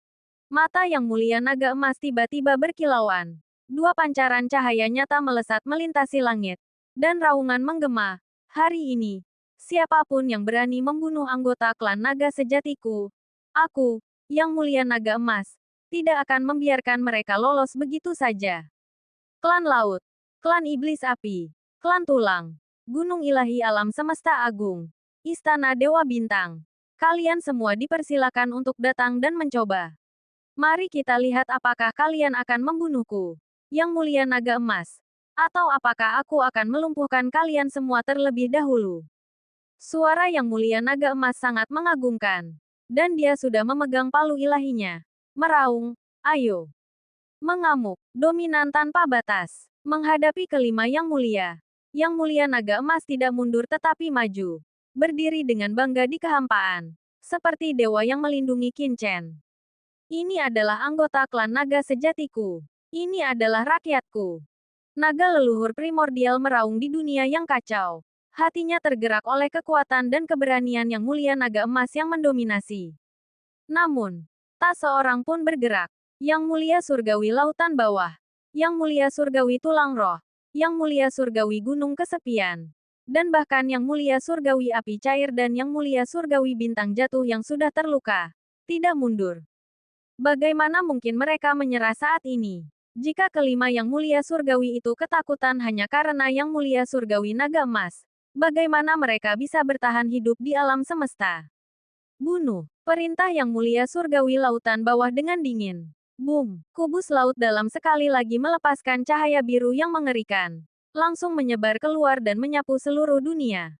Mata Yang Mulia Naga Emas tiba-tiba berkilauan. Dua pancaran cahaya nyata melesat melintasi langit. Dan raungan menggema. Hari ini, siapapun yang berani membunuh anggota klan Naga Sejatiku, aku, Yang Mulia Naga Emas, tidak akan membiarkan mereka lolos begitu saja. Klan Laut, Klan Iblis Api, Klan Tulang, Gunung Ilahi Alam Semesta Agung, Istana Dewa Bintang. Kalian semua dipersilakan untuk datang dan mencoba. Mari kita lihat apakah kalian akan membunuhku, Yang Mulia Naga Emas. Atau apakah aku akan melumpuhkan kalian semua terlebih dahulu. Suara Yang Mulia Naga Emas sangat mengagumkan. Dan dia sudah memegang palu ilahinya. Meraung, ayo. Mengamuk, dominan tanpa batas. Menghadapi kelima Yang Mulia. Yang Mulia Naga Emas tidak mundur tetapi maju. Berdiri dengan bangga di kehampaan. Seperti dewa yang melindungi Qin Chen. Ini adalah anggota klan naga sejatiku. Ini adalah rakyatku. Naga leluhur primordial meraung di dunia yang kacau. Hatinya tergerak oleh kekuatan dan keberanian Yang Mulia Naga Emas yang mendominasi. Namun, tak seorang pun bergerak. Yang Mulia Surgawi Lautan Bawah. Yang Mulia Surgawi Tulang Roh. Yang Mulia Surgawi Gunung Kesepian. Dan bahkan Yang Mulia Surgawi Api Cair dan Yang Mulia Surgawi Bintang Jatuh yang sudah terluka. Tidak mundur. Bagaimana mungkin mereka menyerah saat ini? Jika kelima Yang Mulia Surgawi itu ketakutan hanya karena Yang Mulia Surgawi Naga Emas, bagaimana mereka bisa bertahan hidup di alam semesta? Bunuh. Perintah Yang Mulia Surgawi Lautan Bawah dengan dingin. Boom. Kubus laut dalam sekali lagi melepaskan cahaya biru yang mengerikan. Langsung menyebar keluar dan menyapu seluruh dunia.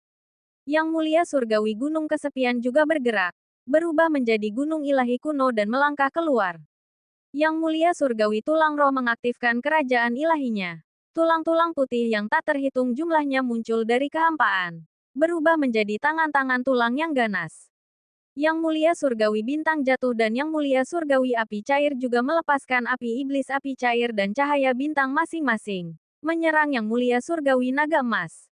Yang Mulia Surgawi Gunung Kesepian juga bergerak. Berubah menjadi gunung ilahi kuno dan melangkah keluar. Yang Mulia Surgawi Tulang Roh mengaktifkan kerajaan ilahinya. Tulang-tulang putih yang tak terhitung jumlahnya muncul dari kehampaan. Berubah menjadi tangan-tangan tulang yang ganas. Yang Mulia Surgawi Bintang Jatuh dan Yang Mulia Surgawi Api Cair juga melepaskan api iblis api cair dan cahaya bintang masing-masing. Menyerang Yang Mulia Surgawi Naga Emas.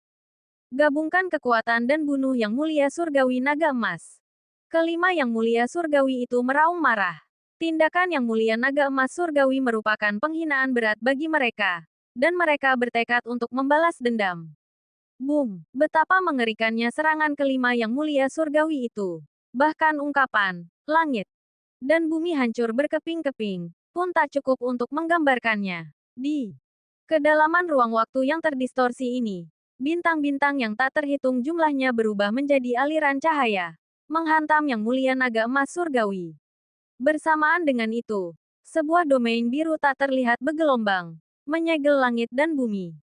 Gabungkan kekuatan dan bunuh Yang Mulia Surgawi Naga Emas. Kelima Yang Mulia Surgawi itu meraung marah. Tindakan Yang Mulia Naga Emas Surgawi merupakan penghinaan berat bagi mereka. Dan mereka bertekad untuk membalas dendam. Boom! Betapa mengerikannya serangan kelima Yang Mulia Surgawi itu. Bahkan ungkapan, langit, dan bumi hancur berkeping-keping, pun tak cukup untuk menggambarkannya. Di kedalaman ruang waktu yang terdistorsi ini, bintang-bintang yang tak terhitung jumlahnya berubah menjadi aliran cahaya. Menghantam Yang Mulia Naga Emas Surgawi. Bersamaan dengan itu, sebuah domain biru tak terlihat bergelombang, menyegel langit dan bumi.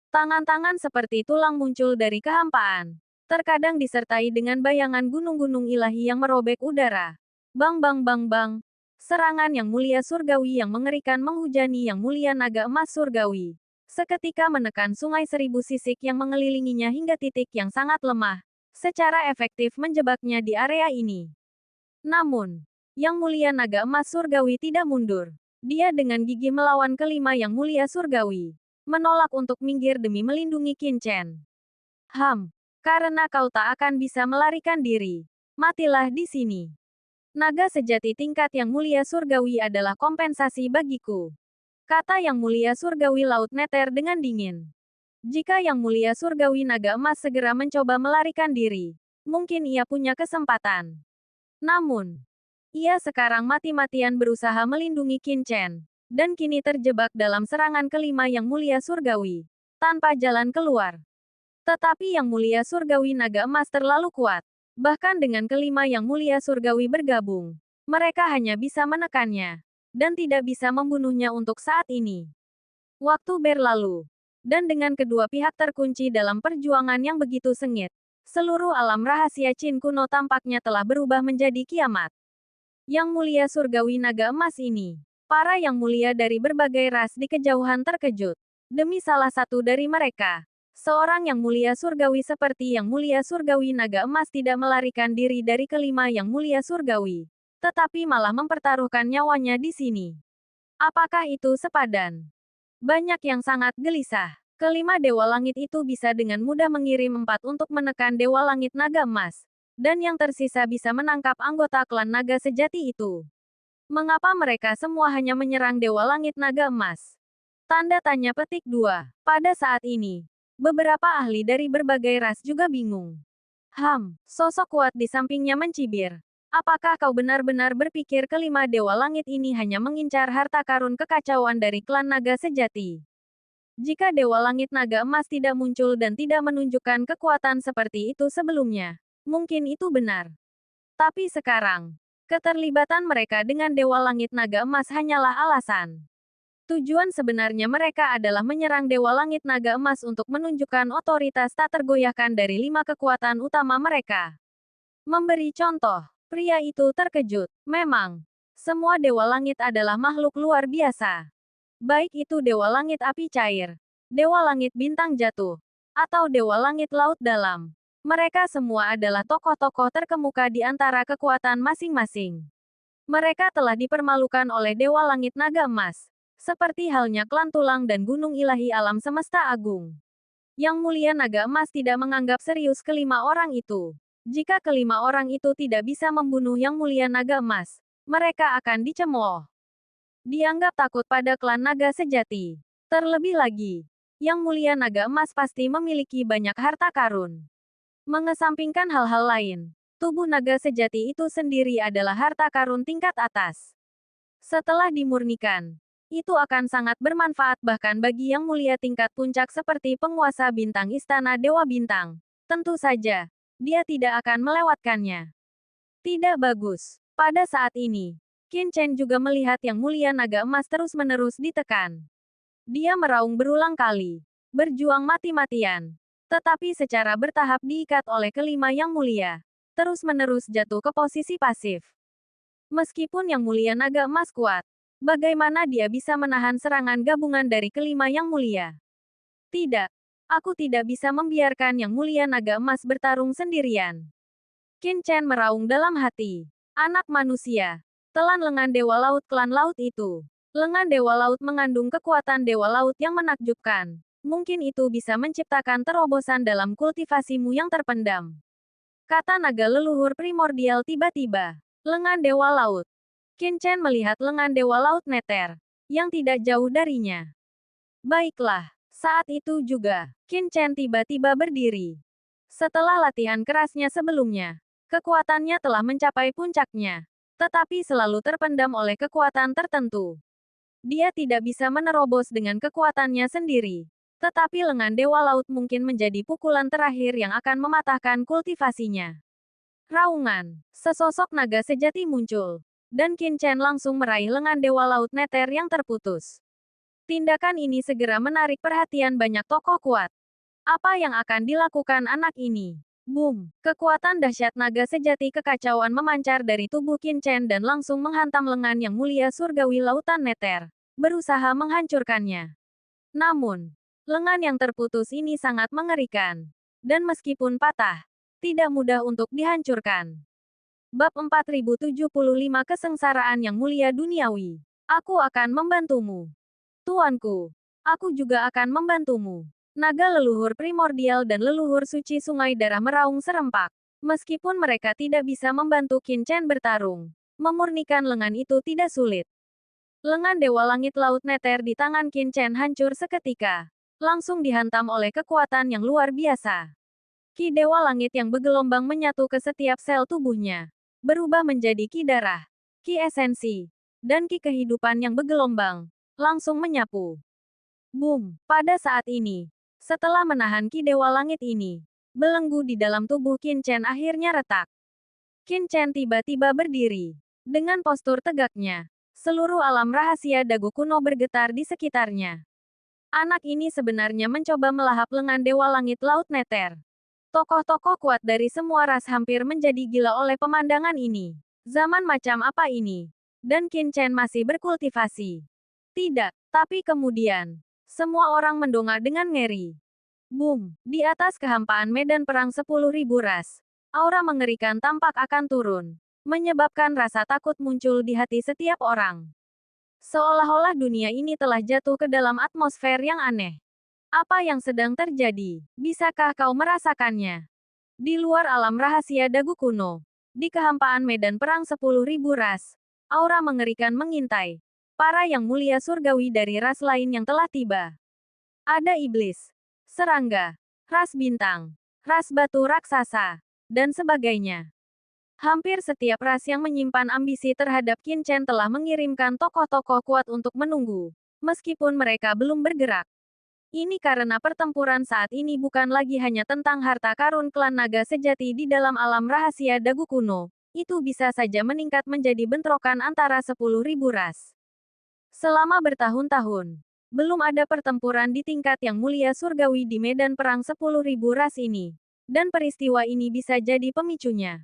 Tangan-tangan seperti tulang muncul dari kehampaan. Terkadang disertai dengan bayangan gunung-gunung ilahi yang merobek udara. Bang bang bang bang. Serangan Yang Mulia Surgawi yang mengerikan menghujani Yang Mulia Naga Emas Surgawi. Seketika menekan sungai seribu sisik yang mengelilinginya hingga titik yang sangat lemah. Secara efektif menjebaknya di area ini. Namun, Yang Mulia Naga Emas Surgawi tidak mundur. Dia dengan gigih melawan kelima Yang Mulia Surgawi. Menolak untuk minggir demi melindungi Qin Chen. Karena kau tak akan bisa melarikan diri. Matilah di sini. Naga sejati tingkat Yang Mulia Surgawi adalah kompensasi bagiku. Kata Yang Mulia Surgawi Laut Neter dengan dingin. Jika Yang Mulia Surgawi Naga Emas segera mencoba melarikan diri, mungkin ia punya kesempatan. Namun, ia sekarang mati-matian berusaha melindungi Qin Chen, dan kini terjebak dalam serangan kelima Yang Mulia Surgawi, tanpa jalan keluar. Tetapi Yang Mulia Surgawi Naga Emas terlalu kuat. Bahkan dengan kelima Yang Mulia Surgawi bergabung, mereka hanya bisa menekannya, dan tidak bisa membunuhnya untuk saat ini. Waktu berlalu, dan dengan kedua pihak terkunci dalam perjuangan yang begitu sengit, seluruh alam rahasia Qin kuno tampaknya telah berubah menjadi kiamat. Yang Mulia Surgawi Naga Emas ini, para Yang Mulia dari berbagai ras di kejauhan terkejut. Demi salah satu dari mereka, seorang Yang Mulia Surgawi seperti Yang Mulia Surgawi Naga Emas tidak melarikan diri dari kelima Yang Mulia Surgawi, tetapi malah mempertaruhkan nyawanya di sini. Apakah itu sepadan? Banyak yang sangat gelisah. Kelima Dewa Langit itu bisa dengan mudah mengirim 4 untuk menekan Dewa Langit Naga Emas, dan yang tersisa bisa menangkap anggota klan naga sejati itu. Mengapa mereka semua hanya menyerang Dewa Langit Naga Emas? Tanda tanya petik 2. Pada saat ini, beberapa ahli dari berbagai ras juga bingung. Sosok kuat di sampingnya mencibir. Apakah kau benar-benar berpikir kelima Dewa Langit ini hanya mengincar harta karun kekacauan dari klan naga sejati? Jika Dewa Langit Naga Emas tidak muncul dan tidak menunjukkan kekuatan seperti itu sebelumnya, Mungkin itu benar. Tapi sekarang, keterlibatan mereka dengan Dewa Langit Naga Emas hanyalah alasan. Tujuan sebenarnya mereka adalah menyerang Dewa Langit Naga Emas untuk menunjukkan otoritas tak tergoyahkan dari 5 kekuatan utama mereka. Memberi contoh, pria itu terkejut. Memang, semua Dewa Langit adalah makhluk luar biasa. Baik itu Dewa Langit Api Cair, Dewa Langit Bintang Jatuh, atau Dewa Langit Laut Dalam. Mereka semua adalah tokoh-tokoh terkemuka di antara kekuatan masing-masing. Mereka telah dipermalukan oleh Dewa Langit Naga Emas, seperti halnya klan tulang dan gunung ilahi alam semesta agung. Yang Mulia Naga Emas tidak menganggap serius kelima orang itu. Jika kelima orang itu tidak bisa membunuh Yang Mulia Naga Emas, mereka akan dicemooh. Dianggap takut pada klan naga sejati. Terlebih lagi, Yang Mulia Naga Emas pasti memiliki banyak harta karun. Mengesampingkan hal-hal lain, tubuh naga sejati itu sendiri adalah harta karun tingkat atas. Setelah dimurnikan, itu akan sangat bermanfaat bahkan bagi Yang Mulia tingkat puncak seperti penguasa bintang Istana Dewa Bintang. Tentu saja, dia tidak akan melewatkannya. Tidak bagus. Pada saat ini, Qin Chen juga melihat Yang Mulia Naga Emas terus-menerus ditekan. Dia meraung berulang kali, berjuang mati-matian, tetapi secara bertahap diikat oleh kelima Yang Mulia, terus-menerus jatuh ke posisi pasif. Meskipun Yang Mulia Naga Emas kuat, bagaimana dia bisa menahan serangan gabungan dari kelima Yang Mulia? Tidak, aku tidak bisa membiarkan Yang Mulia Naga Emas bertarung sendirian. Qin Chen meraung dalam hati. Anak manusia, telan lengan Dewa Laut klan laut itu. Lengan Dewa Laut mengandung kekuatan Dewa Laut yang menakjubkan. Mungkin itu bisa menciptakan terobosan dalam kultivasimu yang terpendam. Kata naga leluhur primordial tiba-tiba. Lengan Dewa Laut. Qin Chen melihat lengan Dewa Laut Neter, yang tidak jauh darinya. Baiklah, saat itu juga, Qin Chen tiba-tiba berdiri. Setelah latihan kerasnya sebelumnya, kekuatannya telah mencapai puncaknya, tetapi selalu terpendam oleh kekuatan tertentu. Dia tidak bisa menerobos dengan kekuatannya sendiri. Tetapi lengan Dewa Laut mungkin menjadi pukulan terakhir yang akan mematahkan kultivasinya. Raungan. Sesosok naga sejati muncul. Dan Qin Chen langsung meraih lengan Dewa Laut Neter yang terputus. Tindakan ini segera menarik perhatian banyak tokoh kuat. Apa yang akan dilakukan anak ini? Boom! Kekuatan dahsyat naga sejati kekacauan memancar dari tubuh Qin Chen dan langsung menghantam lengan Yang Mulia Surgawi Lautan Neter, berusaha menghancurkannya. Namun, lengan yang terputus ini sangat mengerikan. Dan meskipun patah, tidak mudah untuk dihancurkan. Bab 4075 Kesengsaraan Yang Mulia Duniawi. Aku akan membantumu. Tuanku, aku juga akan membantumu. Naga leluhur primordial dan leluhur suci sungai darah meraung serempak. Meskipun mereka tidak bisa membantu Qin Chen bertarung, memurnikan lengan itu tidak sulit. Lengan Dewa Langit Laut Neter di tangan Qin Chen hancur seketika. Langsung dihantam oleh kekuatan yang luar biasa. Ki Dewa Langit yang bergelombang menyatu ke setiap sel tubuhnya. Berubah menjadi ki darah, ki esensi, dan ki kehidupan yang bergelombang. Langsung menyapu. Boom! Pada saat ini, setelah menahan ki Dewa Langit ini, belenggu di dalam tubuh Qin Chen akhirnya retak. Qin Chen tiba-tiba berdiri. Dengan postur tegaknya, seluruh alam rahasia dagu kuno bergetar di sekitarnya. Anak ini sebenarnya mencoba melahap lengan Dewa Langit Laut Neter. Tokoh-tokoh kuat dari semua ras hampir menjadi gila oleh pemandangan ini. Zaman macam apa ini? Dan Qin Chen masih berkultivasi. Tidak, tapi kemudian, semua orang mendongak dengan ngeri. Boom! Di atas kehampaan medan perang 10.000 ras, aura mengerikan tampak akan turun, menyebabkan rasa takut muncul di hati setiap orang. Seolah-olah dunia ini telah jatuh ke dalam atmosfer yang aneh. Apa yang sedang terjadi? Bisakah kau merasakannya? Di luar alam rahasia dagu kuno, di kehampaan medan perang 10.000 ras, aura mengerikan mengintai. Para yang mulia surgawi dari ras lain yang telah tiba. Ada iblis, serangga, ras bintang, ras batu raksasa, dan sebagainya. Hampir setiap ras yang menyimpan ambisi terhadap Qin Chen telah mengirimkan tokoh-tokoh kuat untuk menunggu, meskipun mereka belum bergerak. Ini karena pertempuran saat ini bukan lagi hanya tentang harta karun klan naga sejati di dalam alam rahasia Dagu kuno. Itu bisa saja meningkat menjadi bentrokan antara 10.000 ras. Selama bertahun-tahun, belum ada pertempuran di tingkat yang mulia surgawi di medan perang 10.000 ras ini. Dan peristiwa ini bisa jadi pemicunya.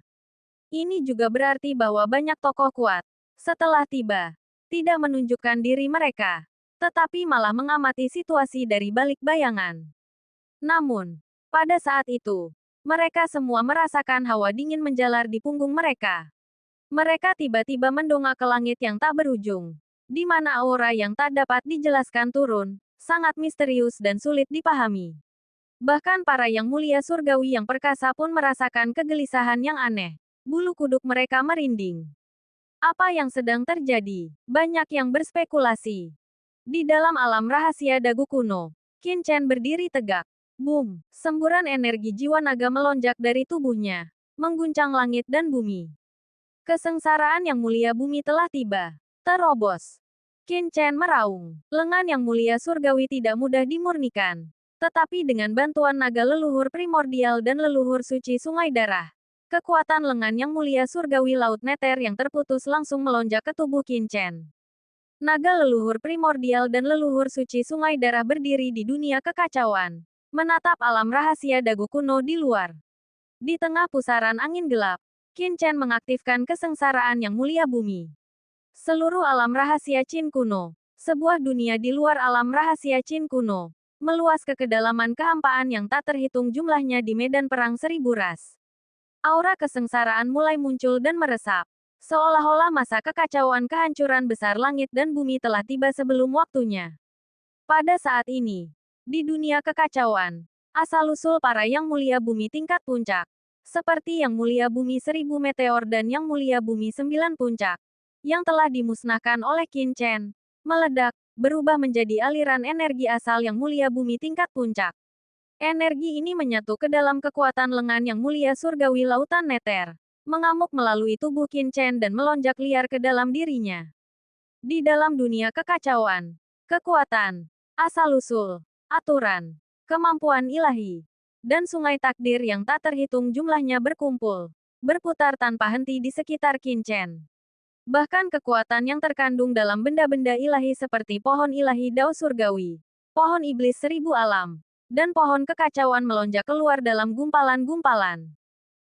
Ini juga berarti bahwa banyak tokoh kuat, setelah tiba, tidak menunjukkan diri mereka, tetapi malah mengamati situasi dari balik bayangan. Namun, pada saat itu, mereka semua merasakan hawa dingin menjalar di punggung mereka. Mereka tiba-tiba mendongak ke langit yang tak berujung, di mana aura yang tak dapat dijelaskan turun, sangat misterius dan sulit dipahami. Bahkan para yang mulia surgawi yang perkasa pun merasakan kegelisahan yang aneh. Bulu kuduk mereka merinding. Apa yang sedang terjadi? Banyak yang berspekulasi. Di dalam alam rahasia Dagu kuno, Qin Chen berdiri tegak. Boom! Semburan energi jiwa naga melonjak dari tubuhnya, mengguncang langit dan bumi. Kesengsaraan yang mulia bumi telah tiba. Terobos. Qin Chen meraung. Lengan yang mulia surgawi tidak mudah dimurnikan. Tetapi dengan bantuan naga leluhur primordial dan leluhur suci sungai darah, kekuatan lengan yang mulia surgawi laut neter yang terputus langsung melonjak ke tubuh Qin Chen. Naga leluhur primordial dan leluhur suci sungai darah berdiri di dunia kekacauan, menatap alam rahasia Dagu kuno di luar. Di tengah pusaran angin gelap, Qin Chen mengaktifkan kesengsaraan yang mulia bumi. Seluruh alam rahasia Qin kuno, sebuah dunia di luar alam rahasia Qin kuno, meluas ke kedalaman kehampaan yang tak terhitung jumlahnya di medan perang 1000 ras. Aura kesengsaraan mulai muncul dan meresap. Seolah-olah masa kekacauan kehancuran besar langit dan bumi telah tiba sebelum waktunya. Pada saat ini, di dunia kekacauan, asal-usul para yang mulia bumi tingkat puncak, seperti yang mulia bumi 1000 meteor dan yang mulia bumi 9 puncak, yang telah dimusnahkan oleh Qin Chen, meledak, berubah menjadi aliran energi asal yang mulia bumi tingkat puncak. Energi ini menyatu ke dalam kekuatan lengan yang mulia surgawi lautan neter, mengamuk melalui tubuh Qin Chen dan melonjak liar ke dalam dirinya. Di dalam dunia kekacauan, kekuatan, asal-usul, aturan, kemampuan ilahi, dan sungai takdir yang tak terhitung jumlahnya berkumpul, berputar tanpa henti di sekitar Qin Chen. Bahkan kekuatan yang terkandung dalam benda-benda ilahi seperti pohon ilahi Dao Surgawi, pohon iblis 1000 alam, dan pohon kekacauan melonjak keluar dalam gumpalan-gumpalan.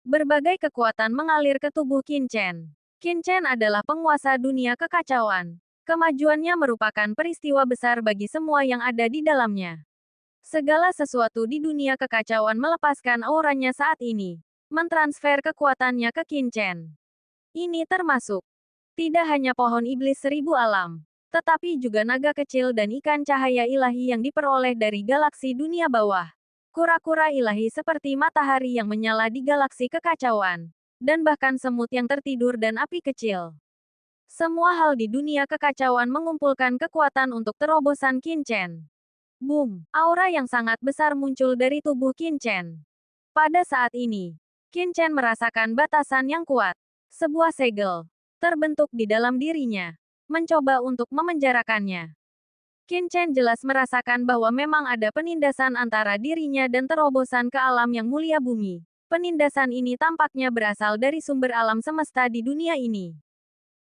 Berbagai kekuatan mengalir ke tubuh Qin Chen. Qin Chen adalah penguasa dunia kekacauan. Kemajuannya merupakan peristiwa besar bagi semua yang ada di dalamnya. Segala sesuatu di dunia kekacauan melepaskan auranya saat ini, mentransfer kekuatannya ke Qin Chen. Ini termasuk tidak hanya pohon iblis 1000 alam, tetapi juga naga kecil dan ikan cahaya ilahi yang diperoleh dari galaksi dunia bawah. Kura-kura ilahi seperti matahari yang menyala di galaksi kekacauan, dan bahkan semut yang tertidur dan api kecil. Semua hal di dunia kekacauan mengumpulkan kekuatan untuk terobosan Qin Chen. Boom! Aura yang sangat besar muncul dari tubuh Qin Chen. Pada saat ini, Qin Chen merasakan batasan yang kuat. Sebuah segel terbentuk di dalam dirinya, mencoba untuk memenjarakannya. Qin Chen jelas merasakan bahwa memang ada penindasan antara dirinya dan terobosan ke alam yang mulia bumi. Penindasan ini tampaknya berasal dari sumber alam semesta di dunia ini.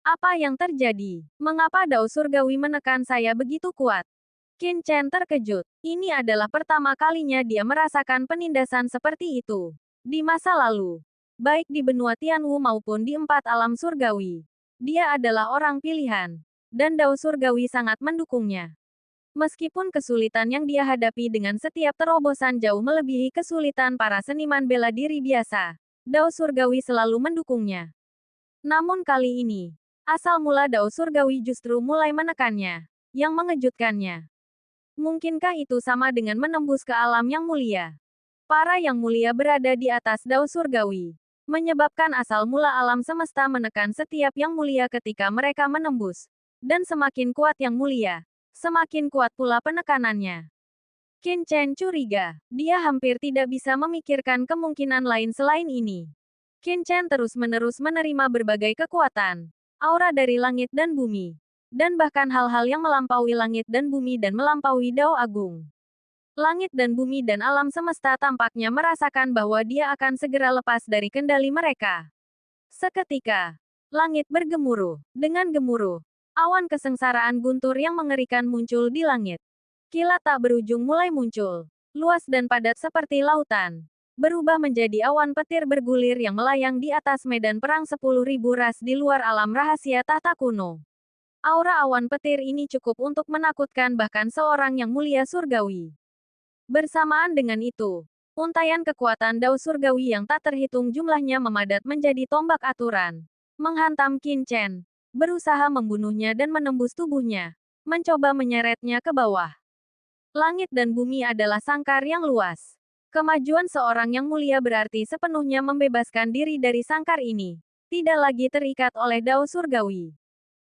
Apa yang terjadi? Mengapa Dao Surgawi menekan saya begitu kuat? Qin Chen terkejut. Ini adalah pertama kalinya dia merasakan penindasan seperti itu. Di masa lalu, baik di benua Tianwu maupun di 4 alam surgawi, dia adalah orang pilihan, dan Dao Surgawi sangat mendukungnya. Meskipun kesulitan yang dia hadapi dengan setiap terobosan jauh melebihi kesulitan para seniman bela diri biasa, Dao Surgawi selalu mendukungnya. Namun kali ini, asal mula Dao Surgawi justru mulai menekannya, yang mengejutkannya. Mungkinkah itu sama dengan menembus ke alam yang mulia? Para yang mulia berada di atas Dao Surgawi, menyebabkan asal mula alam semesta menekan setiap yang mulia ketika mereka menembus. Dan semakin kuat yang mulia, semakin kuat pula penekanannya. Qin Chen curiga, dia hampir tidak bisa memikirkan kemungkinan lain selain ini. Qin Chen terus-menerus menerima berbagai kekuatan, aura dari langit dan bumi, dan bahkan hal-hal yang melampaui langit dan bumi dan melampaui Dao Agung. Langit dan bumi dan alam semesta tampaknya merasakan bahwa dia akan segera lepas dari kendali mereka. Seketika, langit bergemuruh. Dengan gemuruh, awan kesengsaraan guntur yang mengerikan muncul di langit. Kilat tak berujung mulai muncul. Luas dan padat seperti lautan. Berubah menjadi awan petir bergulir yang melayang di atas medan perang 10.000 ras di luar alam rahasia tahta kuno. Aura awan petir ini cukup untuk menakutkan bahkan seorang yang mulia surgawi. Bersamaan dengan itu, untaian kekuatan dao surgawi yang tak terhitung jumlahnya memadat menjadi tombak aturan. Menghantam Qin Chen, berusaha membunuhnya dan menembus tubuhnya, mencoba menyeretnya ke bawah. Langit dan bumi adalah sangkar yang luas. Kemajuan seorang yang mulia berarti sepenuhnya membebaskan diri dari sangkar ini. Tidak lagi terikat oleh dao surgawi.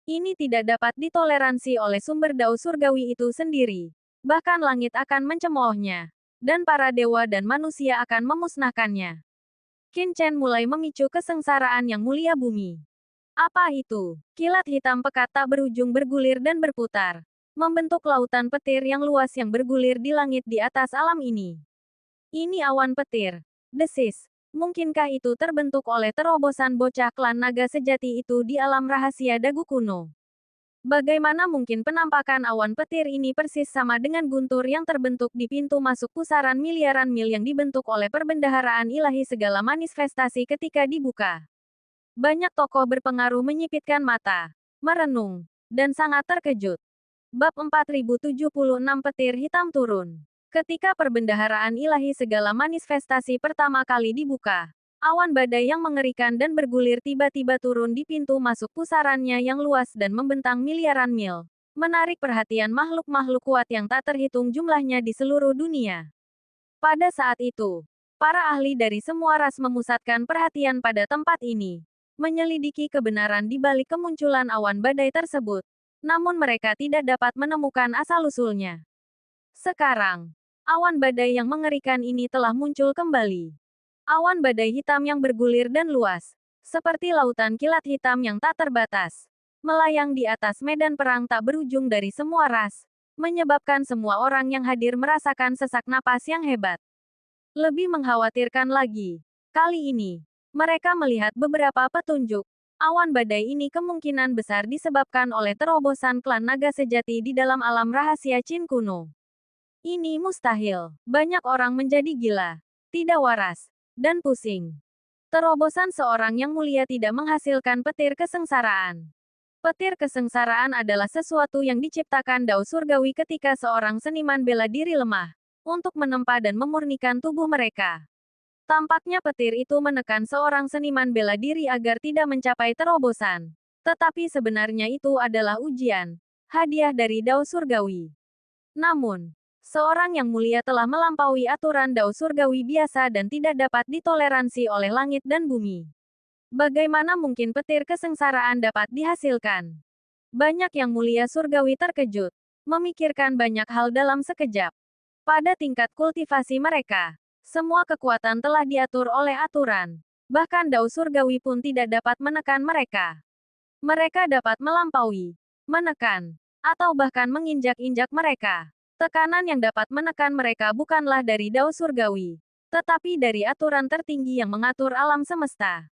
Ini tidak dapat ditoleransi oleh sumber dao surgawi itu sendiri. Bahkan langit akan mencemoohnya. Dan para dewa dan manusia akan memusnahkannya. Qin Chen mulai memicu kesengsaraan yang mulia bumi. Apa itu? Kilat hitam pekat tak berujung bergulir dan berputar. Membentuk lautan petir yang luas yang bergulir di langit di atas alam ini. Ini awan petir. Desis. Mungkinkah itu terbentuk oleh terobosan bocah klan naga sejati itu di alam rahasia dagu kuno? Bagaimana mungkin penampakan awan petir ini persis sama dengan guntur yang terbentuk di pintu masuk pusaran miliaran mil yang dibentuk oleh perbendaharaan ilahi segala manifestasi ketika dibuka? Banyak tokoh berpengaruh menyipitkan mata, merenung, dan sangat terkejut. Bab 4076 Petir Hitam Turun. Ketika perbendaharaan ilahi segala manifestasi pertama kali dibuka, awan badai yang mengerikan dan bergulir tiba-tiba turun di pintu masuk pusarannya yang luas dan membentang miliaran mil, menarik perhatian makhluk-makhluk kuat yang tak terhitung jumlahnya di seluruh dunia. Pada saat itu, para ahli dari semua ras memusatkan perhatian pada tempat ini, menyelidiki kebenaran di balik kemunculan awan badai tersebut, namun mereka tidak dapat menemukan asal-usulnya. Sekarang, awan badai yang mengerikan ini telah muncul kembali. Awan badai hitam yang bergulir dan luas, seperti lautan kilat hitam yang tak terbatas, melayang di atas medan perang tak berujung dari semua ras, menyebabkan semua orang yang hadir merasakan sesak napas yang hebat. Lebih mengkhawatirkan lagi, kali ini, mereka melihat beberapa petunjuk. Awan badai ini kemungkinan besar disebabkan oleh terobosan klan naga sejati di dalam alam rahasia Qin kuno. Ini mustahil. Banyak orang menjadi gila, tidak waras, dan pusing. Terobosan seorang yang mulia tidak menghasilkan petir kesengsaraan. Petir kesengsaraan adalah sesuatu yang diciptakan dao surgawi ketika seorang seniman bela diri lemah, untuk menempa dan memurnikan tubuh mereka. Tampaknya petir itu menekan seorang seniman bela diri agar tidak mencapai terobosan. Tetapi sebenarnya itu adalah ujian, hadiah dari dao surgawi. Namun, seorang yang mulia telah melampaui aturan dao surgawi biasa dan tidak dapat ditoleransi oleh langit dan bumi. Bagaimana mungkin petir kesengsaraan dapat dihasilkan? Banyak yang mulia surgawi terkejut, memikirkan banyak hal dalam sekejap. Pada tingkat kultivasi mereka, semua kekuatan telah diatur oleh aturan. Bahkan dao surgawi pun tidak dapat menekan mereka. Mereka dapat melampaui, menekan, atau bahkan menginjak-injak mereka. Tekanan yang dapat menekan mereka bukanlah dari dao surgawi, tetapi dari aturan tertinggi yang mengatur alam semesta.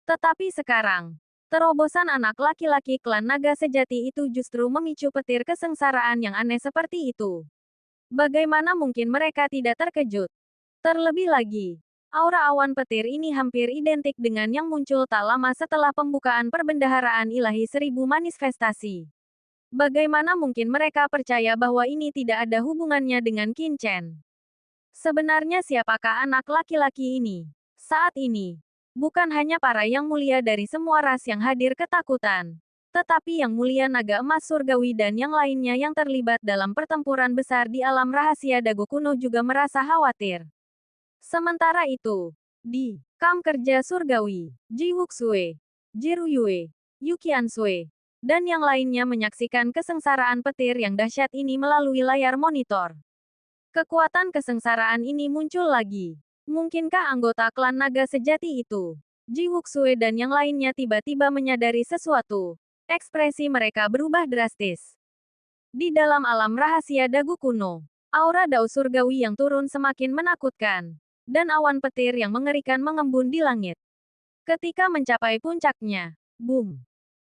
Tetapi sekarang, terobosan anak laki-laki klan naga sejati itu justru memicu petir kesengsaraan yang aneh seperti itu. Bagaimana mungkin mereka tidak terkejut? Terlebih lagi, aura awan petir ini hampir identik dengan yang muncul tak lama setelah pembukaan perbendaharaan ilahi 1000 manifestasi. Bagaimana mungkin mereka percaya bahwa ini tidak ada hubungannya dengan Qin Chen? Sebenarnya siapakah anak laki-laki ini? Saat ini, bukan hanya para yang mulia dari semua ras yang hadir ketakutan, tetapi yang mulia naga emas surgawi dan yang lainnya yang terlibat dalam pertempuran besar di alam rahasia dagu kuno juga merasa khawatir. Sementara itu, di kamp kerja surgawi, Ji Wuxue, Jiru Yue, Yuqian Sui, dan yang lainnya menyaksikan kesengsaraan petir yang dahsyat ini melalui layar monitor. Kekuatan kesengsaraan ini muncul lagi. Mungkinkah anggota klan naga sejati itu, Ji Wuxue dan yang lainnya tiba-tiba menyadari sesuatu? Ekspresi mereka berubah drastis. Di dalam alam rahasia dagu kuno, Aura dao surgawi yang turun semakin menakutkan. Dan awan petir yang mengerikan mengembun di langit. Ketika mencapai puncaknya, boom!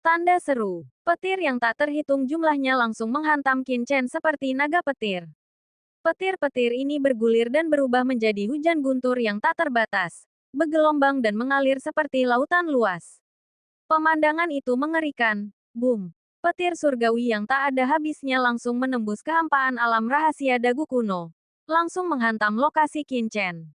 Tanda seru. Petir yang tak terhitung jumlahnya langsung menghantam Qin Chen seperti naga petir. Petir-petir ini bergulir dan berubah menjadi hujan guntur yang tak terbatas, bergelombang dan mengalir seperti lautan luas. Pemandangan itu mengerikan. Boom! Petir surgawi yang tak ada habisnya langsung menembus kehampaan alam rahasia dagu kuno. Langsung menghantam lokasi Qin Chen.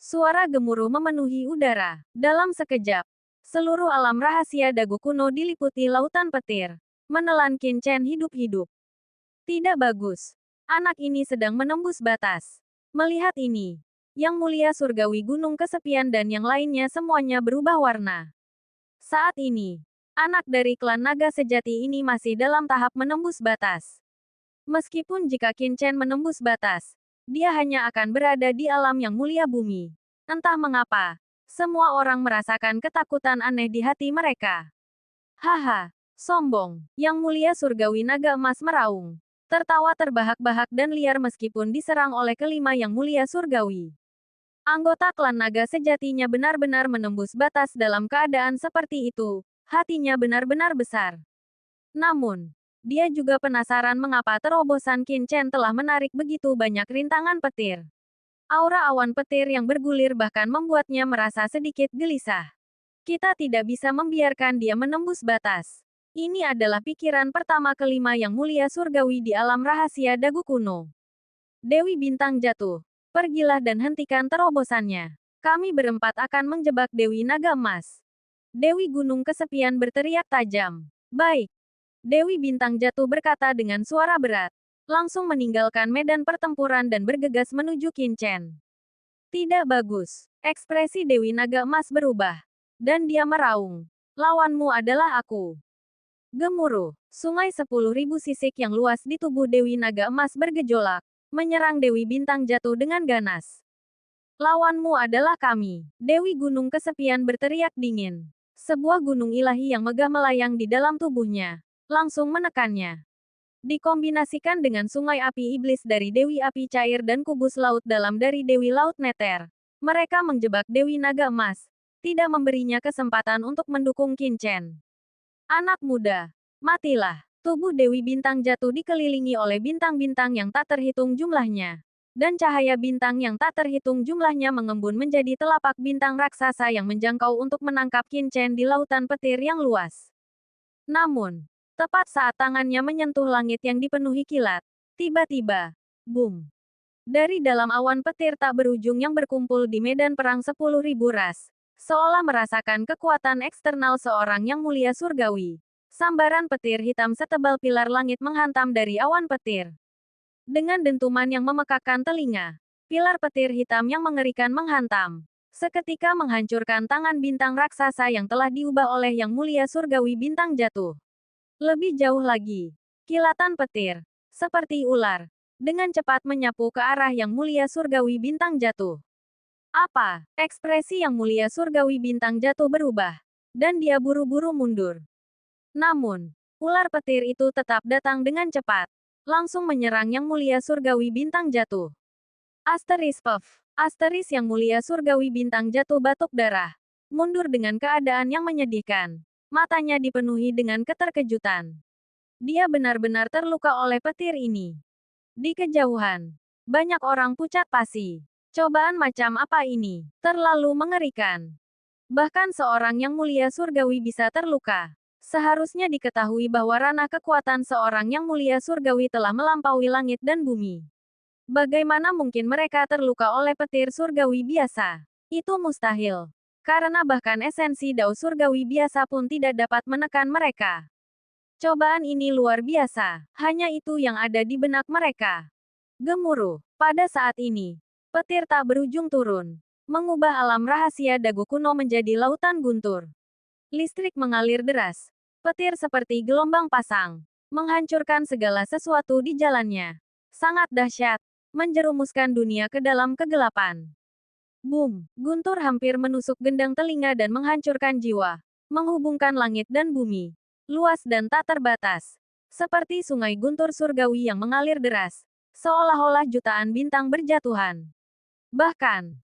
Suara gemuruh memenuhi udara. Dalam sekejap, seluruh alam rahasia dagu kuno diliputi lautan petir. Menelan Qin Chen hidup-hidup. Tidak bagus. Anak ini sedang menembus batas. Melihat ini, Yang Mulia Surgawi Gunung Kesepian dan yang lainnya semuanya berubah warna. Saat ini, anak dari klan naga sejati ini masih dalam tahap menembus batas. Meskipun jika Qin Chen menembus batas, dia hanya akan berada di alam yang mulia bumi. Entah mengapa, semua orang merasakan ketakutan aneh di hati mereka. Haha, sombong. Yang Mulia Surgawi Naga Emas meraung. Tertawa terbahak-bahak dan liar meskipun diserang oleh kelima Yang Mulia Surgawi. Anggota klan naga sejatinya benar-benar menembus batas dalam keadaan seperti itu. Hatinya benar-benar besar. Namun, dia juga penasaran mengapa terobosan Qin Chen telah menarik begitu banyak rintangan petir. Aura awan petir yang bergulir bahkan membuatnya merasa sedikit gelisah. Kita tidak bisa membiarkan dia menembus batas. Ini adalah pikiran pertama kelima Yang Mulia Surgawi di alam rahasia dagu kuno. Dewi Bintang jatuh. Pergilah dan hentikan terobosannya. Kami berempat akan menjebak Dewi Naga Emas. Dewi Gunung Kesepian berteriak tajam. Baik. Dewi Bintang jatuh berkata dengan suara berat. Langsung meninggalkan medan pertempuran dan bergegas menuju Qin Chen. Tidak bagus. Ekspresi Dewi Naga Emas berubah. Dan dia meraung. Lawanmu adalah aku. Gemuruh. Sungai 10.000 sisik yang luas di tubuh Dewi Naga Emas bergejolak. Menyerang Dewi Bintang jatuh dengan ganas. Lawanmu adalah kami. Dewi Gunung Kesepian berteriak dingin. Sebuah gunung ilahi yang megah melayang di dalam tubuhnya. Langsung menekannya. Dikombinasikan dengan sungai api iblis dari Dewi Api Cair dan kubus laut dalam dari Dewi Laut Neter. Mereka menjebak Dewi Naga Emas. Tidak memberinya kesempatan untuk mendukung Qin Chen. Anak muda, matilah. Tubuh Dewi Bintang jatuh dikelilingi oleh bintang-bintang yang tak terhitung jumlahnya. Dan cahaya bintang yang tak terhitung jumlahnya mengembun menjadi telapak bintang raksasa yang menjangkau untuk menangkap Qin Chen di lautan petir yang luas. Namun, tepat saat tangannya menyentuh langit yang dipenuhi kilat, tiba-tiba, boom! Dari dalam awan petir tak berujung yang berkumpul di medan perang 10.000 ras, seolah merasakan kekuatan eksternal seorang Yang Mulia Surgawi. Sambaran petir hitam setebal pilar langit menghantam dari awan petir. Dengan dentuman yang memekakkan telinga, pilar petir hitam yang mengerikan menghantam. Seketika menghancurkan tangan bintang raksasa yang telah diubah oleh Yang Mulia Surgawi Bintang jatuh. Lebih jauh lagi, kilatan petir, seperti ular, dengan cepat menyapu ke arah Yang Mulia Surgawi Bintang jatuh. Apa? Ekspresi Yang Mulia Surgawi Bintang jatuh berubah, dan dia buru-buru mundur. Namun, ular petir itu tetap datang dengan cepat, langsung menyerang Yang Mulia Surgawi Bintang jatuh. Asteris puff. Asteris Yang Mulia Surgawi Bintang jatuh batuk darah, mundur dengan keadaan yang menyedihkan. Matanya dipenuhi dengan keterkejutan. Dia benar-benar terluka oleh petir ini. Di kejauhan, banyak orang pucat pasi. Cobaan macam apa ini? Terlalu mengerikan. Bahkan seorang Yang Mulia Surgawi bisa terluka. Seharusnya diketahui bahwa ranah kekuatan seorang Yang Mulia Surgawi telah melampaui langit dan bumi. Bagaimana mungkin mereka terluka oleh petir surgawi biasa? Itu mustahil. Karena bahkan esensi dao surgawi biasa pun tidak dapat menekan mereka. Cobaan ini luar biasa. Hanya itu yang ada di benak mereka. Gemuruh. Pada saat ini, petir tak berujung turun. Mengubah alam rahasia dagu kuno menjadi lautan guntur. Listrik mengalir deras. Petir seperti gelombang pasang. Menghancurkan segala sesuatu di jalannya. Sangat dahsyat. Menjerumuskan dunia ke dalam kegelapan. Boom! Guntur hampir menusuk gendang telinga dan menghancurkan jiwa. Menghubungkan langit dan bumi. Luas dan tak terbatas. Seperti sungai guntur surgawi yang mengalir deras. seolah-olah jutaan bintang berjatuhan. Bahkan,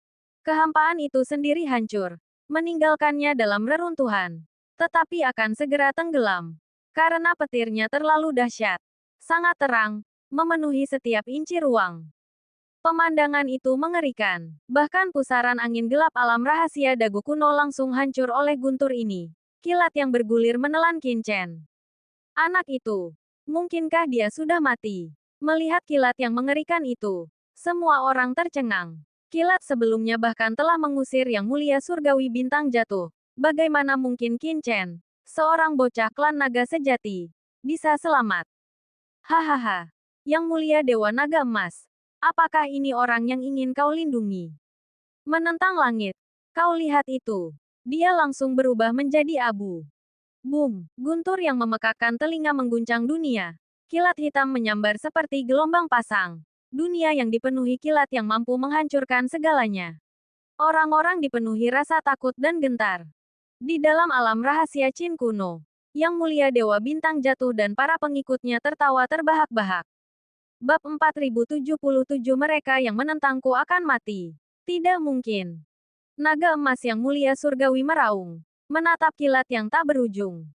kehampaan itu sendiri hancur, meninggalkannya dalam reruntuhan. Tetapi akan segera tenggelam. Karena petirnya terlalu dahsyat. Sangat terang, memenuhi setiap inci ruang. Pemandangan itu mengerikan. Bahkan pusaran angin gelap alam rahasia dagu kuno langsung hancur oleh guntur ini. Kilat yang bergulir menelan Qin Chen. Anak itu. Mungkinkah dia sudah mati? Melihat kilat yang mengerikan itu, semua orang tercengang. Kilat sebelumnya bahkan telah mengusir Yang Mulia Surgawi Bintang Jatuh. Bagaimana mungkin Qin Chen, seorang bocah klan naga sejati, bisa selamat? Hahaha. Yang Mulia Dewa Naga Emas. Apakah ini orang yang ingin kau lindungi? Menentang langit. Kau lihat itu. Dia langsung berubah menjadi abu. Boom! Guntur yang memekakkan telinga mengguncang dunia. Kilat hitam menyambar seperti gelombang pasang. Dunia yang dipenuhi kilat yang mampu menghancurkan segalanya. Orang-orang dipenuhi rasa takut dan gentar. Di dalam alam rahasia Qin kuno, Yang Mulia Dewa Bintang Jatuh dan para pengikutnya tertawa terbahak-bahak. Bab 4077 Mereka yang menentangku akan mati. Tidak mungkin. Naga emas yang mulia surgawi meraung. Menatap kilat yang tak berujung.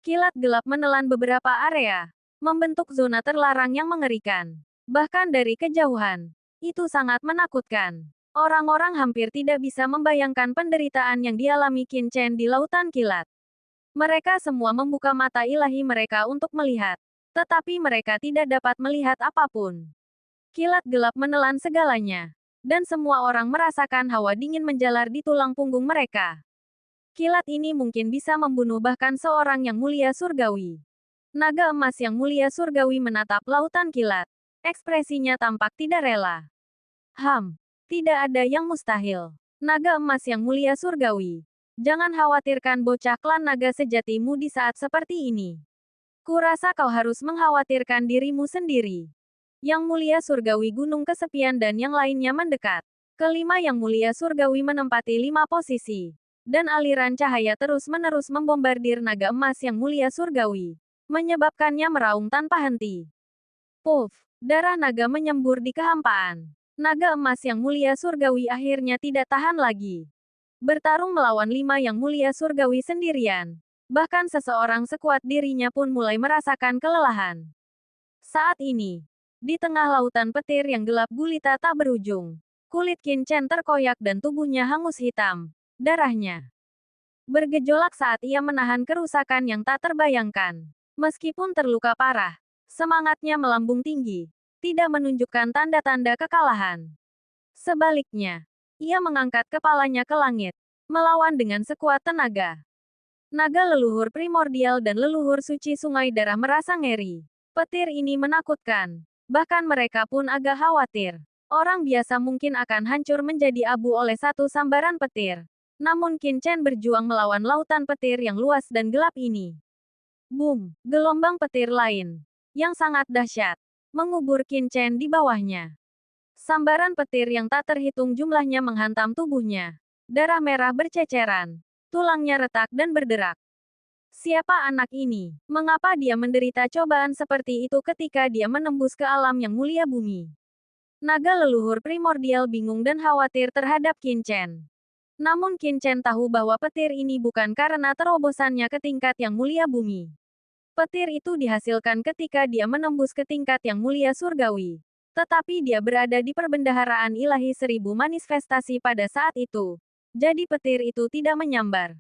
Kilat gelap menelan beberapa area. Membentuk zona terlarang yang mengerikan. Bahkan dari kejauhan. Itu sangat menakutkan. Orang-orang hampir tidak bisa membayangkan penderitaan yang dialami Qin Chen di lautan kilat. Mereka semua membuka mata ilahi mereka untuk melihat. Tetapi mereka tidak dapat melihat apapun. Kilat gelap menelan segalanya. Dan semua orang merasakan hawa dingin menjalar di tulang punggung mereka. Kilat ini mungkin bisa membunuh bahkan seorang yang mulia surgawi. Naga emas yang mulia surgawi menatap lautan kilat. Ekspresinya tampak tidak rela. Tidak ada yang mustahil. Naga emas yang mulia surgawi. Jangan khawatirkan bocah klan naga sejatimu di saat seperti ini. Kurasa kau harus mengkhawatirkan dirimu sendiri. Yang Mulia Surgawi Gunung Kesepian dan yang lainnya mendekat. Kelima Yang Mulia Surgawi menempati 5 posisi. Dan aliran cahaya terus-menerus membombardir naga emas Yang Mulia Surgawi. Menyebabkannya meraung tanpa henti. Puff! Darah naga menyembur di kehampaan. Naga emas Yang Mulia Surgawi akhirnya tidak tahan lagi. Bertarung melawan 5 Yang Mulia Surgawi sendirian. Bahkan seseorang sekuat dirinya pun mulai merasakan kelelahan. Saat ini, di tengah lautan petir yang gelap gulita tak berujung, kulit Qin Chen terkoyak dan tubuhnya hangus hitam. Darahnya bergejolak saat ia menahan kerusakan yang tak terbayangkan. Meskipun terluka parah, semangatnya melambung tinggi, tidak menunjukkan tanda-tanda kekalahan. Sebaliknya, ia mengangkat kepalanya ke langit, melawan dengan sekuat tenaga. Naga leluhur primordial dan leluhur suci sungai darah merasa ngeri. Petir ini menakutkan. Bahkan mereka pun agak khawatir. Orang biasa mungkin akan hancur menjadi abu oleh satu sambaran petir. Namun Qin Chen berjuang melawan lautan petir yang luas dan gelap ini. Boom! Gelombang petir lain, yang sangat dahsyat, mengubur Qin Chen di bawahnya. Sambaran petir yang tak terhitung jumlahnya menghantam tubuhnya. Darah merah berceceran. Tulangnya retak dan berderak. Siapa anak ini? Mengapa dia menderita cobaan seperti itu ketika dia menembus ke alam yang mulia bumi? Naga leluhur primordial bingung dan khawatir terhadap Qin Chen. Namun Qin Chen tahu bahwa petir ini bukan karena terobosannya ke tingkat yang mulia bumi. Petir itu dihasilkan ketika dia menembus ke tingkat yang mulia surgawi. Tetapi dia berada di perbendaharaan ilahi 1000 manifestasi pada saat itu. Jadi petir itu tidak menyambar.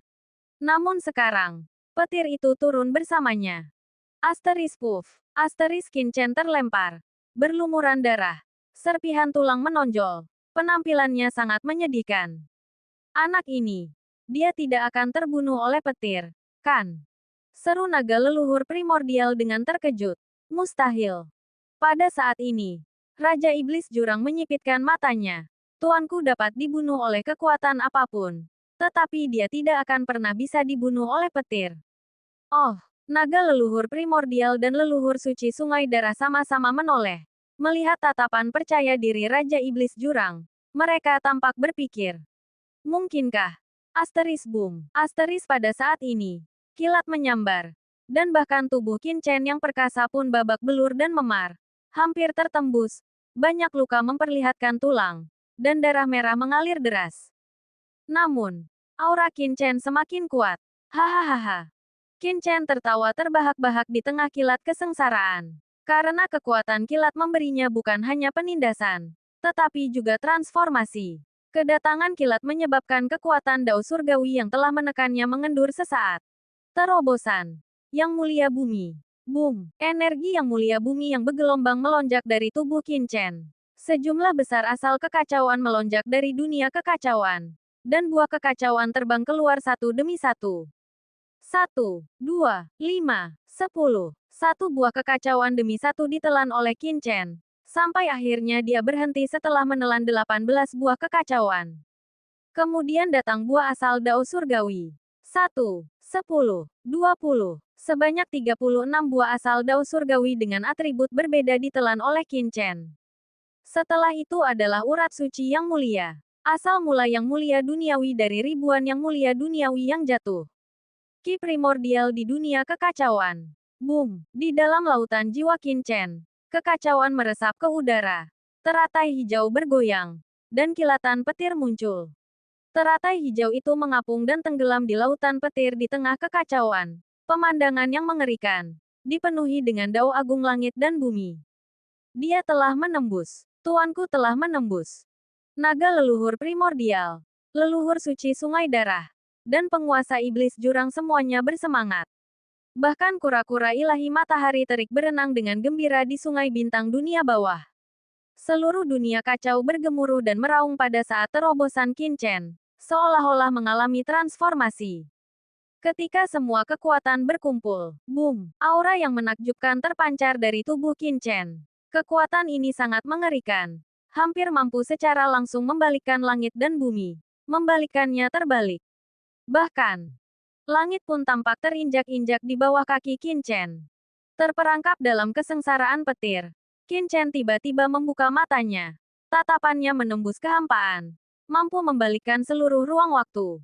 Namun sekarang, petir itu turun bersamanya. Asteris puff. Asteris Qin Chen terlempar. Berlumuran darah. Serpihan tulang menonjol. Penampilannya sangat menyedihkan. Anak ini. Dia tidak akan terbunuh oleh petir, kan? Seru naga leluhur primordial dengan terkejut. Mustahil. Pada saat ini, Raja Iblis Jurang menyipitkan matanya. Tuanku dapat dibunuh oleh kekuatan apapun. Tetapi dia tidak akan pernah bisa dibunuh oleh petir. Oh, naga leluhur primordial dan leluhur suci sungai darah sama-sama menoleh. Melihat tatapan percaya diri Raja Iblis Jurang, mereka tampak berpikir. Mungkinkah? Asteris boom. Asteris pada saat ini. Kilat menyambar. Dan bahkan tubuh Qin Chen yang perkasa pun babak belur dan memar. Hampir tertembus, Banyak luka memperlihatkan tulang, dan darah merah mengalir deras. Namun, aura Qin Chen semakin kuat. Hahaha. Qin Chen tertawa terbahak-bahak di tengah kilat kesengsaraan. Karena kekuatan kilat memberinya bukan hanya penindasan, tetapi juga transformasi. Kedatangan kilat menyebabkan kekuatan Dao Surgawi yang telah menekannya mengendur sesaat. Terobosan. Yang mulia bumi. Boom. Energi yang mulia bumi yang bergelombang melonjak dari tubuh Qin Chen. Sejumlah besar asal kekacauan melonjak dari dunia kekacauan. Dan buah kekacauan terbang keluar satu demi satu. 1, 2, 5, 10. Satu buah kekacauan demi satu ditelan oleh Qin Chen. Sampai akhirnya dia berhenti setelah menelan 18 buah kekacauan. Kemudian datang buah asal Dao Surgawi. 1, 10, 20. Sebanyak 36 buah asal Dao Surgawi dengan atribut berbeda ditelan oleh Qin Chen. Setelah itu adalah urat suci yang mulia. Asal mula yang mulia duniawi dari ribuan yang mulia duniawi yang jatuh. Ki primordial di dunia kekacauan. Boom! Di dalam lautan jiwa Qin Chen, kekacauan meresap ke udara. Teratai hijau bergoyang, dan kilatan petir muncul. Teratai hijau itu mengapung dan tenggelam di lautan petir di tengah kekacauan. Pemandangan yang mengerikan, dipenuhi dengan dao agung langit dan bumi. Dia telah menembus. Tuanku telah menembus. Naga leluhur primordial, leluhur suci sungai darah, dan penguasa iblis jurang semuanya bersemangat. Bahkan kura-kura ilahi matahari terik berenang dengan gembira di sungai bintang dunia bawah. Seluruh dunia kacau bergemuruh dan meraung pada saat terobosan Qin Chen, seolah-olah mengalami transformasi. Ketika semua kekuatan berkumpul, boom, aura yang menakjubkan terpancar dari tubuh Qin Chen. Kekuatan ini sangat mengerikan, hampir mampu secara langsung membalikkan langit dan bumi, membalikkannya terbalik. Bahkan, langit pun tampak terinjak-injak di bawah kaki Qin Chen. Terperangkap dalam kesengsaraan petir, Qin Chen tiba-tiba membuka matanya. Tatapannya menembus kehampaan, mampu membalikkan seluruh ruang waktu.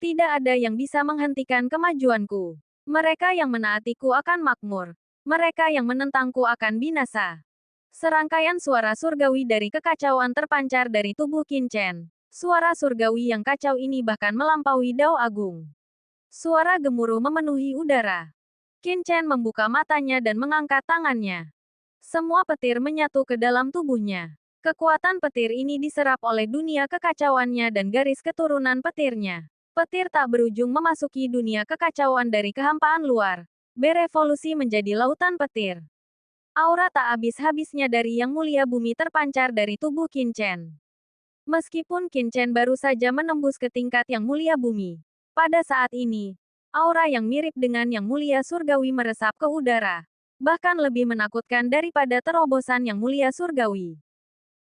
Tidak ada yang bisa menghentikan kemajuanku. Mereka yang menaatiku akan makmur. Mereka yang menentangku akan binasa. Serangkaian suara surgawi dari kekacauan terpancar dari tubuh Qin Chen. Suara surgawi yang kacau ini bahkan melampaui Dao Agung. Suara gemuruh memenuhi udara. Qin Chen membuka matanya dan mengangkat tangannya. Semua petir menyatu ke dalam tubuhnya. Kekuatan petir ini diserap oleh dunia kekacauannya dan garis keturunan petirnya. Petir tak berujung memasuki dunia kekacauan dari kehampaan luar, berevolusi menjadi lautan petir. Aura tak habis-habisnya dari yang mulia bumi terpancar dari tubuh Qin Chen. Meskipun Qin Chen baru saja menembus ke tingkat yang mulia bumi, pada saat ini, aura yang mirip dengan yang mulia surgawi meresap ke udara. Bahkan lebih menakutkan daripada terobosan yang mulia surgawi.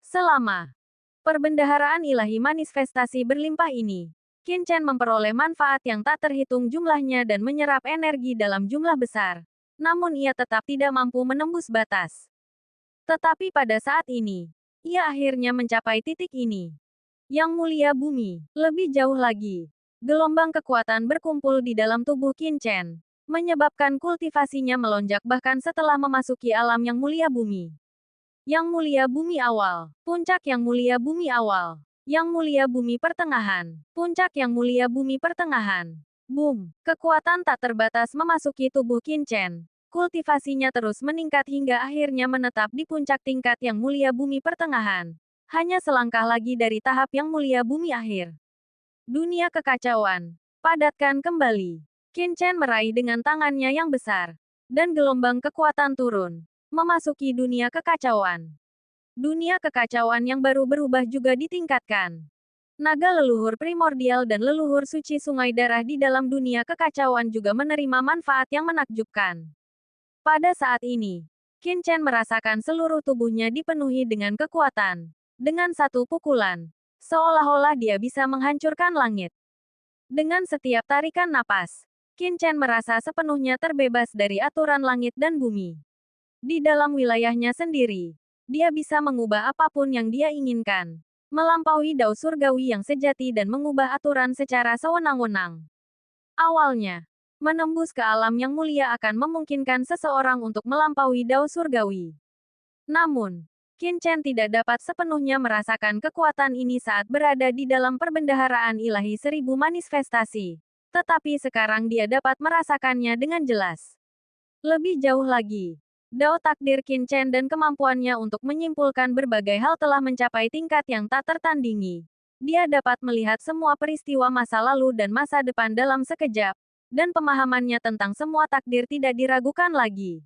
Selama perbendaharaan ilahi manifestasi berlimpah ini, Qin Chen memperoleh manfaat yang tak terhitung jumlahnya dan menyerap energi dalam jumlah besar. Namun ia tetap tidak mampu menembus batas. Tetapi pada saat ini, ia akhirnya mencapai titik ini. Yang mulia bumi, lebih jauh lagi. Gelombang kekuatan berkumpul di dalam tubuh Qin Chen, menyebabkan kultivasinya melonjak bahkan setelah memasuki alam yang mulia bumi. Yang mulia bumi awal, puncak yang mulia bumi awal, yang mulia bumi pertengahan, puncak yang mulia bumi pertengahan. Boom, kekuatan tak terbatas memasuki tubuh Qin Chen. Kultivasinya terus meningkat hingga akhirnya menetap di puncak tingkat yang mulia bumi pertengahan. Hanya selangkah lagi dari tahap yang mulia bumi akhir. Dunia kekacauan, padatkan kembali. Qin Chen meraih dengan tangannya yang besar. Dan gelombang kekuatan turun. Memasuki dunia kekacauan. Dunia kekacauan yang baru berubah juga ditingkatkan. Naga leluhur primordial dan leluhur suci sungai darah di dalam dunia kekacauan juga menerima manfaat yang menakjubkan. Pada saat ini, Qin Chen merasakan seluruh tubuhnya dipenuhi dengan kekuatan. Dengan satu pukulan, seolah-olah dia bisa menghancurkan langit. Dengan setiap tarikan napas, Qin Chen merasa sepenuhnya terbebas dari aturan langit dan bumi. Di dalam wilayahnya sendiri, dia bisa mengubah apapun yang dia inginkan, melampaui Dao Surgawi yang sejati dan mengubah aturan secara sewenang-wenang. Awalnya, menembus ke alam yang mulia akan memungkinkan seseorang untuk melampaui Dao Surgawi. Namun, Qin Chen tidak dapat sepenuhnya merasakan kekuatan ini saat berada di dalam perbendaharaan ilahi seribu manifestasi. Tetapi sekarang dia dapat merasakannya dengan jelas. Lebih jauh lagi, Dao takdir Qin Chen dan kemampuannya untuk menyimpulkan berbagai hal telah mencapai tingkat yang tak tertandingi. Dia dapat melihat semua peristiwa masa lalu dan masa depan dalam sekejap, dan pemahamannya tentang semua takdir tidak diragukan lagi.